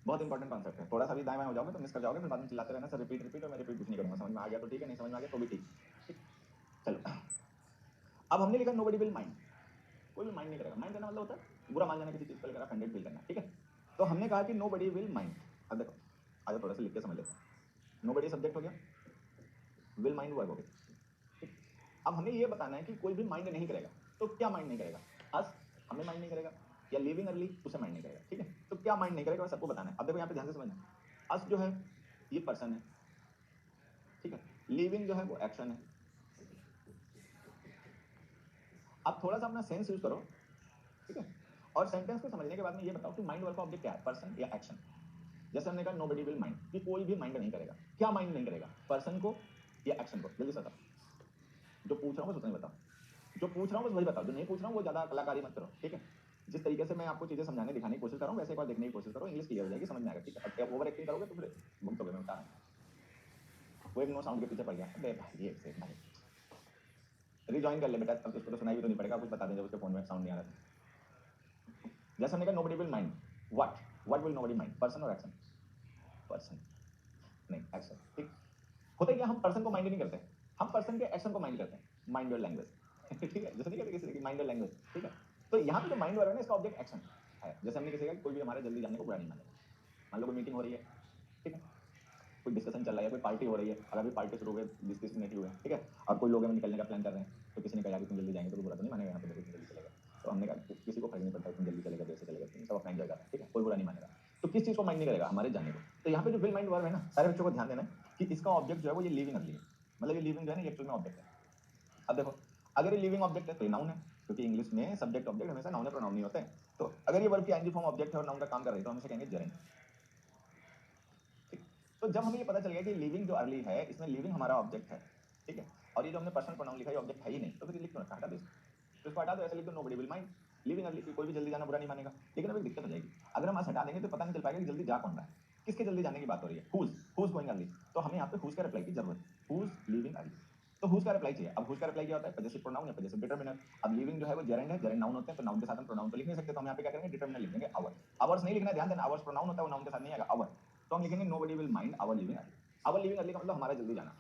बहुत इंपॉर्टेंट कॉन्सेप्ट है, थोड़ा सा भी दाएं बाएं हो जाओगे तो मिस कर जाओगे, फिर बाद में चिल्लाते रहना सर रिपीट रिपीट, और मैं रिपीट कुछ नहीं करूँगा। समझ में आ गया तो ठीक है, नहीं समझ में आ गया तो भी ठीक, ठीक। चलो अब हमने लिखा नोबडी विल माइंड, कोई भी माइंड नहीं करेगा। माइंड करना मतलब होता है बुरा मान जाना किसी चीज़ को लेकर, ऑफेंडेड फील करना, ठीक है। तो हमने कहा कि नोबडी विल माइंड। अब देखो आगे थोड़ा सा लिख के समझ लेते हैं। नोबडी सब्जेक्ट हो गया, विल माइंड वर्ब हो गया, ठीक। अब हमें ये बताना है कि कोई भी माइंड नहीं करेगा, तो क्या माइंड नहीं करेगा? अस हमें माइंड नहीं करेगा, या लिविंग अर्ली उसे माइंड नहीं करेगा, ठीक है। तो क्या माइंड नहीं करेगा सबको बताना है। अब देखो यहाँ पे ध्यान से समझना, अस जो है ये पर्सन है, ठीक है। लिविंग जो है वो एक्शन है। अब थोड़ा सा अपना सेंस यूज करो, ठीक है। और सेंटेंस को समझने के बाद में ये बताओ कि माइंड वर्ब का ऑब्जेक्ट क्या है, पर्सन या एक्शन। जैसे हमने कहा नोबडी विल माइंड, कि कोई भी माइंड नहीं करेगा। क्या माइंड नहीं करेगा, पर्सन को या एक्शन को? जल्दी से बताओ, जो पूछ रहा हूँ बस उतना ही बताओ, जो पूछ रहा हूँ बस वही बताओ, जो नहीं पूछ रहा हूँ वो ज्यादा कलाकारी मत करो, ठीक है। जिस तरीके से मैं आपको चीजें समझाने दिखाने की कोशिश कर रहा हूँ वैसे एक बार देखने की कोशिश करो, इंग्लिश क्लियर हो जाएगी, समझ में आएगा, ठीक है। अब ओवर एक्टिंग करोगे तो फिर भुगतोगे, मैं बता रहा हूँ। वो एक नो साउंड के पीछे पड़ गया, अबे भाई ये से भाई रिजॉइन कर ले बेटा, अब उसको तो सुनाई भी तो नहीं पड़ेगा, कुछ बता दें जब उसके फोन में साउंड नहीं आ रहा। जैसे हमने कहा nobody will mind what will nobody mind, person और एक्शन? पर्सन नहीं, एक्शन, ठीक। होता है क्या, हम पर्सन को माइंड नहीं करते, हम पर्सन के एक्शन को माइंड करते हैं। माइंड योर लैंग्वेज, ठीक है। जैसे नहीं कहते किसी की माइंड योर लैंग्वेज, ठीक है। तो यहाँ पे जो माइंड वर्ब है ना, इसका ऑब्जेक्ट एक्शन है। जैसे हमने किसी का कोई भी हमारे जल्दी जाने को बुरा नहीं मानेगा। मान लो कोई मीटिंग हो रही है, ठीक है, कोई डिस्कशन चल रहा है, कोई पार्टी हो रही है, अगर अभी पार्टी शुरू हो गई 20-30 मिनट ही हुए, ठीक है, और कोई लोग हमें निकलने का प्लान कर रहे हैं, तो किसी ने कहा कि तुम जल्दी जाएंगे तो बुरा तो नहीं मानेगा, यहाँ पे देखो तुम जल्दी चलेगा। तो हमने कहा किसी को फर्क नहीं पड़ता तुम जल्दी चलेगा देर से चलेगा, तुम सब अपना एंजॉय कर रहे हैं, ठीक है, कोई बुरा नहीं मानेगा। तो किस चीज को माइंड नहीं करेगा, हमारे जाने को। तो यहाँ पे जो विल माइंड वर्ब है ना, सारे बच्चों को ध्यान देना है कि इसका ऑब्जेक्ट जो है वो ये लिविंग अर्ली है, मतलब ये लिविंग जो है ना, ये एक्चुअल में ऑब्जेक्ट है। अब देखो अगर ये लिविंग ऑब्जेक्ट है तो ये नाउन है, क्योंकि इंग्लिश में सब्जेक्ट ऑब्जेक्ट हमेशा नाउन है, प्रोनाउन नहीं होते हैं। तो अगर ये वर्ब की आईएनजी फॉर्म ऑब्जेक्ट है और नाउन का काम कर रही है तो हम इसे कहेंगे जेरेंट, ठीक। तो जब हमें ये पता चल गया कि लिविंग जो अर्ली है इसमें लिविंग हमारा ऑब्जेक्ट है, ठीक है, और ये जो हमने पर्सनल प्रोनाउन लिखा है ऑब्जेक्ट है ही नहीं, तो फिर लिख क्यों रखा, हटा दो इसको। तो इसको हटा दो, ऐसे लिख दो nobody will mind living early, कोई भी जल्दी जाना बुरा नहीं मानेगा। लेकिन अब एक दिक्कत हो जाएगी, अगर हम आज हटा देंगे तो पता नहीं चल पाएगा कि जल्दी जा कौन रहा है, किसके जल्दी जाने की बात हो रही है, हुज गोइंग अर्ली। तो हमें यहाँ पे हुज का रिप्लाई की जरूरत है, हुज लिविंग अर्ली। तो हुज का रिप्लाई चाहिए। अब हुज का रिप्लाई क्या होता है, पजेसिव प्रोनाउन या पजेसिव डिटरमिनर। अब लिविंग जो है वो जेरेंड है, जेरेंड नाउन होते हैं, तो नाउन के साथ हम प्रोनाउन तो लिख नहीं सकते, तो हम यहाँ पे क्या करेंगे, डिटरमिनर लिख देंगे आवर। आवर्स नहीं लिखना, ध्यान देना, आवर्स प्रोनाउन होता है, वो नाउन के साथ नहीं आएगा, आवर। तो हम लिखेंगे nobody will mind our leaving early. Our leaving early का मतलब हमारा जल्दी जाना,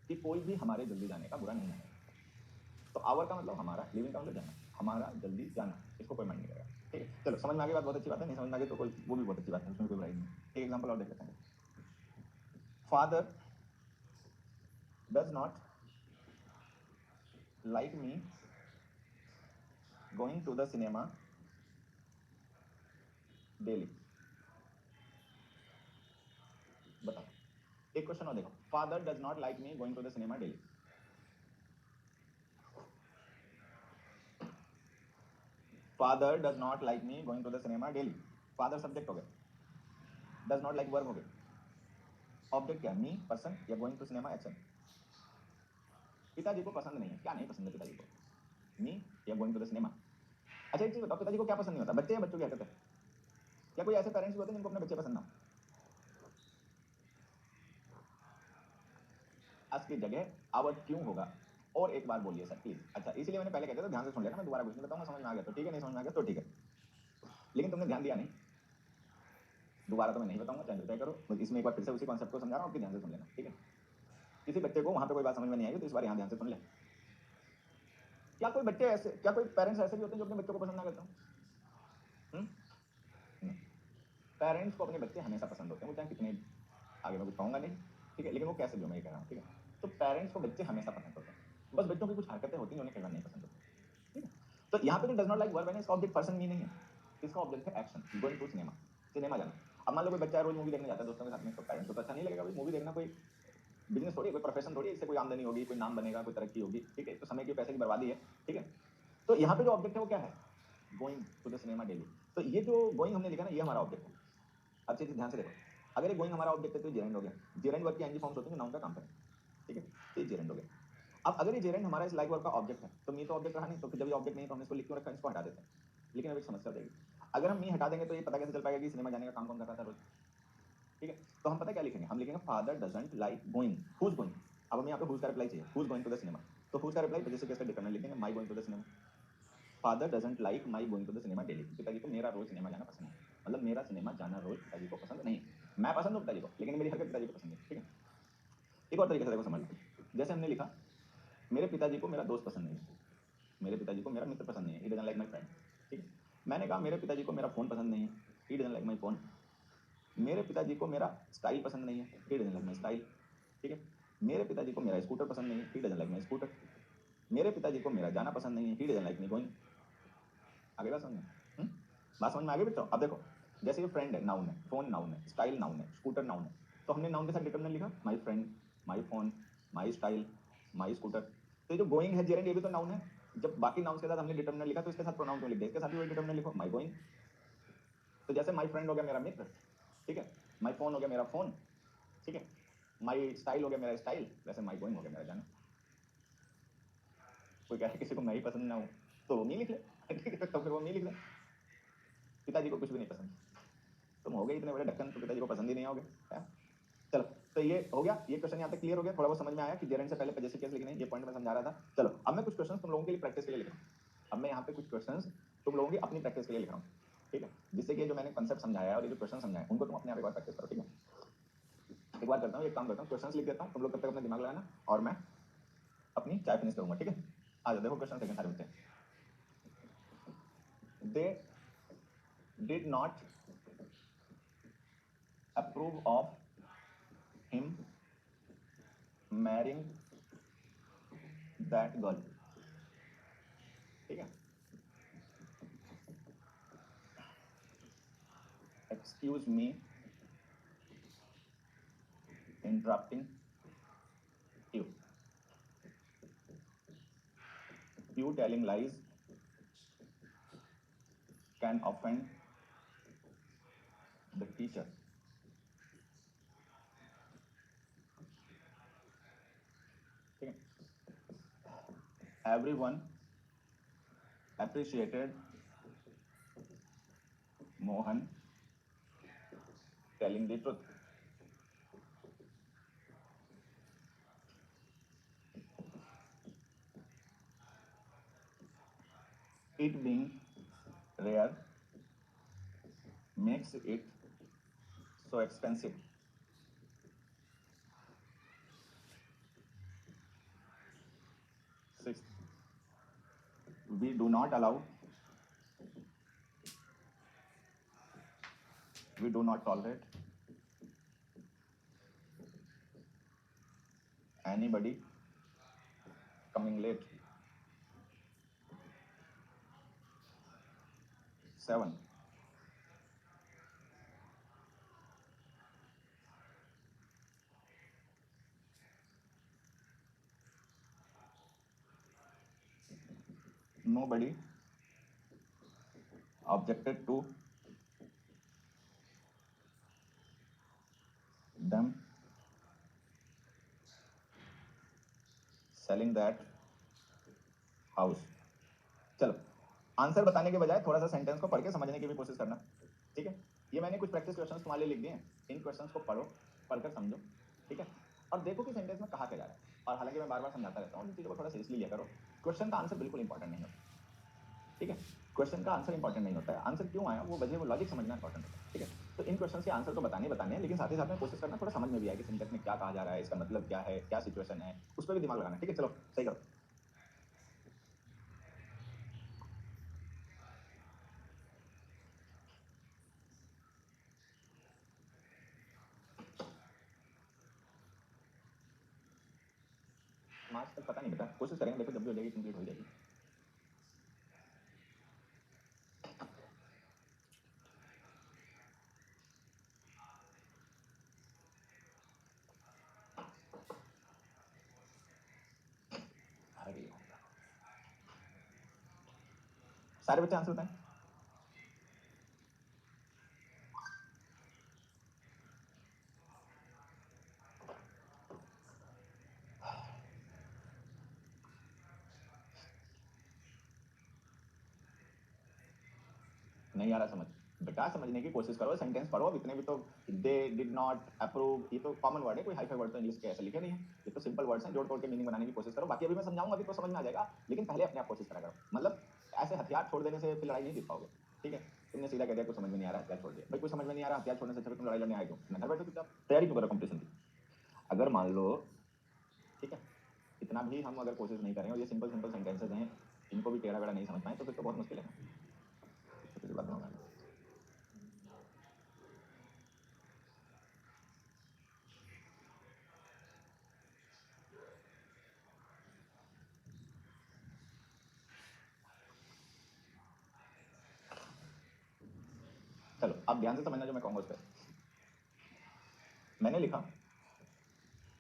कि कोई भी हमारे जल्दी जाने का बुरा नहीं मानेगा। तो आवर का मतलब हमारा, लिविंग का मतलब जाना, हमारा जल्दी जाना, इसको कोई माइंड नहीं करेगा, ठीक है। चलो समझ में आ गई बात, बहुत अच्छी बात है। नहीं समझ में आ गई तो कोई वो भी बहुत अच्छी बात है, उसमें कोई बुराई नहीं है। एक एग्जांपल और देख लेते हैं। Father does not like me going to the cinema daily. बताओ, एक क्वेश्चन और देखो, father does not like me going to the cinema daily. Father does not like me going to the cinema daily. Father subject हो गया, does not like verb हो गया, object क्या, me person या गोइंग टू सिनेमा एक्शन। पिताजी को पसंद नहीं है, क्या नहीं पसंद है पिताजी को, मी या गोइंग टू द सिनेमा। अच्छा एक चीज बताओ, पिताजी को क्या पसंद नहीं होता, बच्चे या बच्चों की हरकत है? क्या कोई ऐसे पेरेंट्स भी होते हैं जिनको अपने बच्चे पसंद ना हो? अस की जगह आवर क्यों होगा, और एक बार बोलिए सर प्लीज। अच्छा इसलिए मैंने पहले कहते थे ध्यान से सुन लेना, मैं दोबारा कुछ नहीं बताऊंगा, समझ में आ गया तो ठीक है, नहीं समझ में आ गया तो ठीक है, लेकिन तुमने ध्यान दिया नहीं। दोबारा तो मैं नहीं बताऊंगा, चाहे तय करो, इसमें एक बार फिर से उसी कॉन्सेप्ट को समझा रहा हूँ, आपकी ध्यान से सुन लेना ठीक है। किसी बच्चे को वहां पे कोई बात समझ में नहीं आई तो इस बार यहाँ ध्यान से सुन ले। क्या कोई बच्चे ऐसे, क्या कोई पेरेंट्स ऐसे भी होते हैं जो अपने बच्चों को पसंद ना करते हो? पेरेंट्स को अपने बच्चे हमेशा पसंद होते हैं, वो चाहे कितने, आगे मैं कुछ कहूंगा नहीं ठीक है, लेकिन वो कैसे भी हो मैं ये कह रहा हूँ ठीक है। तो पेरेंट्स को बच्चे हमेशा पसंद होते हैं, बस बच्चों की कुछ हरकतें होती हैं उन्हें कई बार नहीं पसंद होती ठीक है। तो यहाँ पे जो डज नॉट लाइक वर्ब है ना, इसका ऑब्जेक्ट पर्सन भी नहीं है, इसका ऑब्जेक्ट है action, going to cinema, cinema जाना। अब मान लो कोई बच्चा रोज मूवी देखने जाता है दोस्तों के साथ में, तो पेरेंट्स को तो अच्छा नहीं लगेगा भाई, मूवी देखना कोई बिजनेस थोड़ी है, कोई प्रोफेशन थोड़ी है, इससे कोई आमदनी होगी, कोई नाम बनेगा, कोई तरक्की होगी ठीक है, तो समय की पैसे की बर्बादी है ठीक है। तो यहाँ पे जो ऑब्जेक्ट है वो क्या है, going to the cinema daily. तो ये जो गोइंग हमने लिखा ना, ये हमारा ऑब्जेक्ट है। अच्छी चीज ध्यान से देखो, अगर ये गोइंग हमारा ऑब्जेक्ट है तो जेरेंड हो गया, जेरेंड वर्ब की एनजी फॉर्म्स होती है जो नाउन का काम करें ठीक है, तो ये जेरेंड हो गया। अब अगर ये जेरेंड हमारा इस लाइक वर्ब का ऑब्जेक्ट है, तो मी तो ऑब्जेक्ट रहा नहीं, तो फिर जब ये ऑब्जेक्ट नहीं तो हमने इसको लिख क्यों रखा है, इसको हटा देते हैं। लेकिन अब एक समस्या हो जाएगी, अगर हम मी हटा देंगे तो ये पता कैसे चल पाएगा कि सिनेमा जाने का काम कौन कर रहा था रोज ठीक है। तो हम पता क्या लिखेंगे, हम लिखेंगे father doesn't like going, whose going. अब हमें यहाँ पे हुज का रिप्लाई चाहिए, whose going to the cinema, तो हुज का रिप्लाई जैसे कैसे डिपेंडेंट लिखेंगे, my going to the cinema. Father doesn't like my going to the cinema daily, पिताजी को मेरा रोज सिनेमा जाना पसंद है, मतलब मेरा सिनेमा जाना रोज पिताजी को पसंद नहीं। मैं पसंद हूँ पिताजी को, लेकिन मेरी हरकत पिताजी को पसंद नहीं ठीक है। एक और तरीके से देखो समझ लो, जैसे हमने लिखा मेरे पिताजी को मेरा दोस्त पसंद नहीं है, मेरे पिताजी को मेरा मित्र पसंद नहीं है, he doesn't like my friend ठीक है। मैंने कहा मेरे पिताजी को मेरा फोन पसंद नहीं है, he doesn't like my phone. मेरे पिताजी को मेरा स्टाइल पसंद नहीं है, he doesn't like my style ठीक है। मेरे पिताजी को मेरा स्कूटर पसंद नहीं है, he doesn't like my scooter. मेरे पिताजी को मेरा जाना पसंद नहीं है, he doesn't like me going. आगे बात समझ में बात समझ में आ गई बच्चों। अब देखो, जैसे ये फ्रेंड है नाउन है, फोन नाउन है, स्टाइल नाउन है, स्कूटर नाउन है, तो हमने नाउन के साथ डिटरमिनेंट लिखा, my friend, my phone, my style, my scooter. तो ये जो गोइंग है जेरेंड, ये भी तो नाउन है। जब बाकी नाउन के साथ हमने डिटरमिनेंट लिखा तो इसके साथ प्रोनाउन क्यों लिख दिया, इसके साथ भी वही डिटरमिनेंट लिखो, माय गोइंग। तो जैसे माय फ्रेंड हो गया मेरा मित्र ठीक है, माय फोन हो गया मेरा फोन ठीक है, माय स्टाइल हो गया मेरा स्टाइल, वैसे माय गोइंग हो गया मेरा जाना। कोई कह रहा है किसी को मैं ही पसंद ना हूं तो वो मी लिख ले ठीक है, तो फिर वो मी लिख ले। पिताजी को कुछ भी नहीं पसंद, तुम हो गए इतने बड़े ढक्कन तो पिताजी को पसंद ही नहीं होगे है? चलो, तो ये हो गया, ये क्वेश्चन यहाँ तक क्लियर हो गया, थोड़ा बहुत समझ में आया कि जेरेंड से पहले पजेसिव केस लिखने, ये पॉइंट मैं समझा रहा था। चलो अब मैं कुछ क्वेश्चन तुम लोगों के लिए प्रैक्टिस के लिए लिख रहा हूँ, अब मैं यहाँ पे कुछ क्वेश्चन तुम लोगों की अपनी प्रैक्टिस के लिए लिख रहा हूँ ठीक है, जिससे कि जो मैंने कंसेप्ट समझाया और ये जो क्वेश्चन समझाए उनको तुम अपने आप एक बार प्रैक्टिस करो ठीक है। एक बार करता हूँ, एक काम करता हूँ, क्वेश्चन लिख देता हूँ, तुम लोग तब तक अपना दिमाग लगाना और मैं अपनी चाय फिनिश करूंगा ठीक है। आ जाओ, देखो क्वेश्चन सेकंड सारे बच्चे, they did not approve of him marrying that girl ठीक है। Excuse me interrupting you, you telling lies can offend the teacher ठीक है। everyone appreciated Mohan telling the truth, it being rare makes it so expensive, sixth, we do not allow, we do not tolerate anybody coming late. 7 nobody objected to them selling that house। चलो, answer बताने के बजाय थोड़ा सा sentence को पढ़ के समझने की भी कोशिश करना, ठीक है। ये मैंने कुछ प्रैक्टिस क्वेश्चंस तुम्हारे लिए लिख दिए हैं, इन क्वेश्चंस को पढ़ो, पढ़कर समझो, ठीक है, और देखो कि सेंटेंस में कहा क्या जा रहा है। और हालांकि मैं बार बार समझाता रहता हूँ, इन चीज़ों को थोड़ा सीरियसली लिया करो। क्वेश्चन का आंसर बिल्कुल इंपॉर्टेंट नहीं होता, ठीक है। क्वेश्चन का आंसर इंपॉर्टेंट नहीं होता है, आंसर क्यों आया वो वजह, वो लॉजिक समझना इंपॉर्टेंट होता है, ठीक है। तो इन क्वेश्चन के आंसर तो बताने हैं, लेकिन साथ ही साथ में कोशिश करना थोड़ा समझ में भी आए कि सेंटेंस में क्या कहा जा रहा है, इसका मतलब क्या है, क्या सिचुएशन है, उस पर भी दिमाग लगाना, ठीक है। चलो सही करो। मार्च तक पता नहीं बेटा, कोशिश करेंगे, देखो जब भी हो जाएगी कंप्लीट हो जाएगी। अरे सारे बच्चे आंसर बताएं। नहीं आ रहा समझ, बेटा समझने की कोशिश करो, सेंटेंस पढ़ो। अब इतने भी तो दे डिड नॉट अप्रूव, ये तो कॉमन वर्ड है, कोई हाई फाई वर्ड तो इंग्लिश के ऐसे लिखे नहीं है, ये तो सिंपल वर्ड्स हैं, जोड़ तोड़ के मीनिंग बनाने की कोशिश करो। बाकी अभी मैं समझाऊंगा, अभी तो समझ में आ जाएगा, लेकिन पहले अपने आप कोशिश करा करो। मतलब ऐसे हथियार छोड़ देने से फिर लड़ाई नहीं जीत पाओगे, ठीक है। तुमने सीधा कह दिया कुछ समझ में नहीं आ रहा, हथियार छोड़ दिया। भाई कुछ समझ में नहीं आ रहा, हथियार छोड़ने से अच्छा तुम लड़ाई लड़ने आए क्यों? घर बैठो चुपचाप, तैयारी क्यों करो कंपटीशन की। अगर मान लो, ठीक है, इतना भी हम अगर कोशिश नहीं करें और ये सिंपल सिंपल सेंटेंसेस हैं, इनको भी टेढ़ा बेड़ा नहीं समझ पाए, तो फिर तो बहुत मुश्किल है, छोटी सी बात में होगा। चलो अब ध्यान से समझना जो मैं कहूंगा उस पर। मैंने लिखा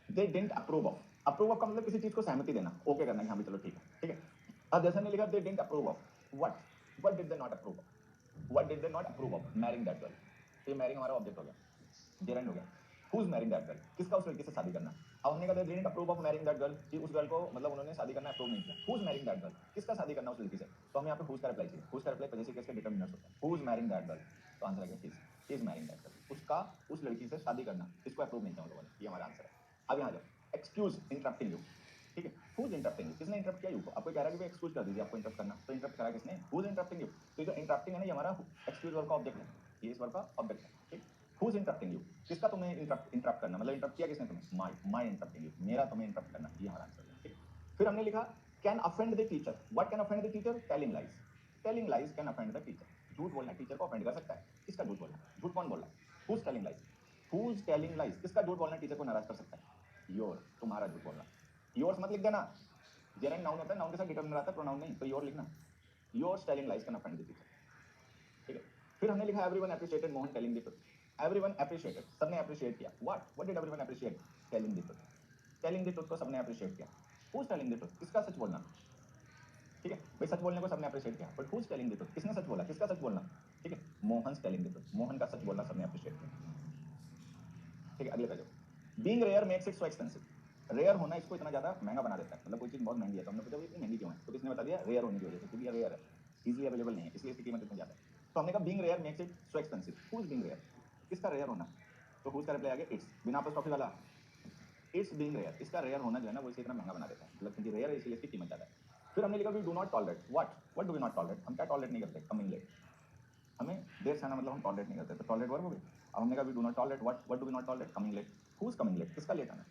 they didn't approve of. Approve of का मतलब किसी चीज को सहमति देना, ओके करना कि हाँ भी चलो ठीक है, ठीक है। अब जैसे मैंने लिखा they didn't approve of what, what did they not approve of, what did they not approve of marrying that girl. तो ये मैरिंग हमारा ऑब्जेक्ट हो गया, जेरेंड हो गया। Who is marrying that girl, किसका उस लड़की से शादी करना। अब हमने कहा they didn't approve of marrying that girl, कि उस गर्ल को मतलब उन्होंने शादी करना अप्रूव नहीं किया। Who is marrying that girl, किसका शादी करना उस लड़की से। तो हमें यहाँ पे हुज का रिप्लाई चाहिए, हुज का रिप्लाई पॉजेसिव केस के डिटरमिनर्स होता है। Who is marrying that girl, तो आंसर आ गया his, is marrying that girl, उसका उस लड़की से शादी करना, इसको अप्रूव नहीं किया उन लोगों ने, ये हमारा आंसर है। अब यहाँ जाओ, एक्सक्यूज इंटरप्टिंग यू, ठीक है। हुज इंटरप्टिंग यू, किसने इंटरप्ट किया यू को। आपको कह रहा है कि एक्सक्यूज कर दीजिए, आपको इंटरप्ट करना, तो इंटरप्ट करा किसने, हुज इंटरप्टिंग यू। तो जो इंटरप्टिंग है ना, ये हमारा एक्सक्यूज वर्ब का ऑब्जेक्ट है, ये इस वर्ब का ऑब्जेक्ट है, ठीक। हुज इंटरप्टिंग यू, किसका तुम्हें इंटरप्ट करना, मतलब इंटरप्ट किया किसने तुम्हें, माई इंटरप्टिंग यू, मेरा तुम्हें इंटरप्ट करना, ये हमारा आंसर है, ठीक। फिर हमने लिखा can offend the teacher, what can offend the teacher, telling lies, telling lies can offend the teacher. झूठ बोलना टीचर को अफेंड कर सकता है। किसका झूठ बोलना, झूठ कौन बोल रहा है, whose telling lies, whose telling lies, किसका झूठ बोलना टीचर को नाराज कर सकता है, योर, तुम्हारा झूठ बोलना। योर्स मत लिख देना, जेरेंड नाउन होता है, नाउन के साथ डिटरमिनर आता है, प्रोनाउन नहीं, तो योर लिखना, yours telling lies can offend the teacher, ठीक है। फिर हमने लिखा everyone appreciated Mohan telling the truth. Everyone appreciated, सबने एप्रिशिएट किया। What did everyone appreciate, telling the truth, telling the truth को सबने एप्रिशिएट किया। हुज टेलिंग द ट्रुथ, किसका सच बोलना, ठीक है। भाई सच बोलने को सबने एप्रिशिएट किया, but whose telling the truth, किसने सच बोला, किसका सच बोलना, ठीक है। मोहन टेलिंग द ट्रुथ, मोहन का सच बोलना सबने एप्रिशिएट किया, ठीक है। अगले page, being rare makes it so expensive. Rare होना इसको इतना ज्यादा महंगा बना देता है, मतलब कोई चीज बहुत महंगी है तो हमने पूछा इतनी महंगी क्यों है, तो किसने बता दिया रेयर होने की वजह से, क्योंकि ये रेयर है, इजीली अवेलेबल नहीं है, इसलिए इसकी कीमत इतनी ज्यादा है। तो हमने कहा being rare makes it so expensive, who is being rare, किसका रेयर होना, तो हुज का रिप्लाई आ गया इट्स, बिना अपॉस्ट्रोफी वाला, इट्स बीइंग रेयर, इसका रेयर होना जो है ना वो इसे इतना महंगा बना देता है, मतलब क्योंकि रेयर है इसलिए इसकी कीमत ज्यादा है। फिर हमने लिखा we do not tolerate, what do we not tolerate, हम क्या टॉलरेट नहीं करते, कमिंग लेट, हमें देर से आना मतलब हम टॉलरेट नहीं करते, तो टॉलरेट वर्ब हो गई। अब हमने कहा we do not tolerate, what do we not tolerate, coming late. Who is coming late, किसका लेट आना,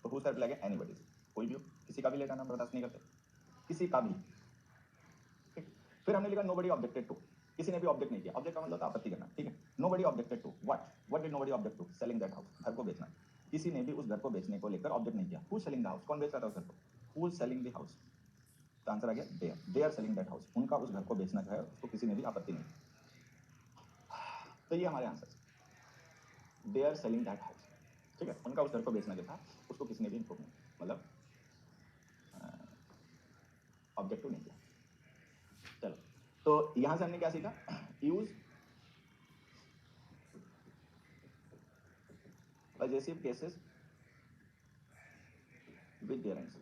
तो हु का रिप्लाई है एनीबॉडी, कोई भी हो, किसी का भी लेट आना बर्दाश्त नहीं करते, किसी का भी, ठीक। फिर हमने लिखा नोबडी ऑब्जेक्टेड टू, किसी ने भी ऑब्जेक्ट नहीं किया, ऑब्जेक्ट का मतलब आपत्ति करना, ठीक है। Nobody objected to what did nobody object to, selling that house, घर को बेचना। किसी ने भी उस घर को बेचने को लेकर ऑब्जेक्ट नहीं किया। हु सेलिंग द हाउस, कौन बेच रहा था उस घर को? हु सेलिंग द हाउस, तो आंसर आ गया they are selling that house, उनका उस घर को बेचना जो है उसको किसी ने भी आपत्ति नहीं। तो ये हमारे answer, they are selling that house, ठीक है, उनका उस घर को बेचना जो था उसको किसी ने भी इन्फॉर्म नहीं, मतलब ऑब्जेक्टिव नहीं किया। चलो, तो यहां से हमने क्या सीखा? Use possessive cases with gerunds.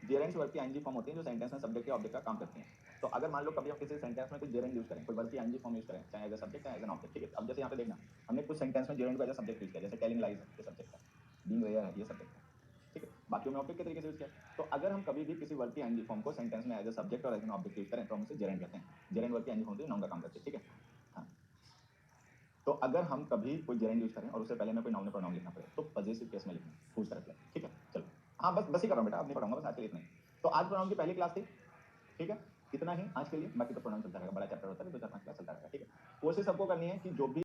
Gerunds verb की आईएनजी फॉर्म होती है जो सेंटेंस में सब्जेक्ट या ऑब्जेक्ट का काम करती हैं। तो अगर मान लो कभी हम किसी सेंटेंस में कुछ डियरेंट यूज करें, कोई वर्ब की आईएनजी फॉर्म यूज करें, चाहे एज अ सब्जेक्ट चाहे एज एन ऑब्जेक्ट, ठीक है। अब जैसे यहाँ पे देखना, हमने कुछ सेंटेंस में डियरेंट को एज अ सब्जेक्ट यूज किया, जैसे टेलिंग लाइज ये सब्जेक्ट है, बीइंग रेयर है ये सब्जेक्ट है, ठीक है। बाकी में ऑब्जेक्ट के तरीके से यूज किया। तो अगर हम कभी भी किसी वर्ब की आईएनजी फॉर्म को सेंटेंस में एज अ सब्जेक्ट और एज एन ऑब्जेक्ट यूज करें तो हम उसे जेरेंट कहते हैं। जेरेंट वर्ब की आईएनजी फॉर्म से नाउन का काम करती है, ठीक है। हाँ, तो अगर हम कभी कोई जेरेंट यूज करें और उससे पहले हमें कोई नाउन या प्रोनाउन लिखना पड़े तो पजेसिव केस में लिखना, हूज का रिप्लाई, ठीक है। चलो, हाँ बस ही कर रहा हूँ बेटा, अब नहीं पढ़ाऊंगा, बस आज के लिए इतना ही। तो आज प्रोनाउन की पहली क्लास थी, ठीक है, इतना ही आज के लिए। बाकी तो प्रोनाउन चलता रहेगा, बड़ा चैप्टर होता है, 2 4 5 क्लास चलता रहेगा, ठीक है। कोशिश सबको करनी है कि जो भी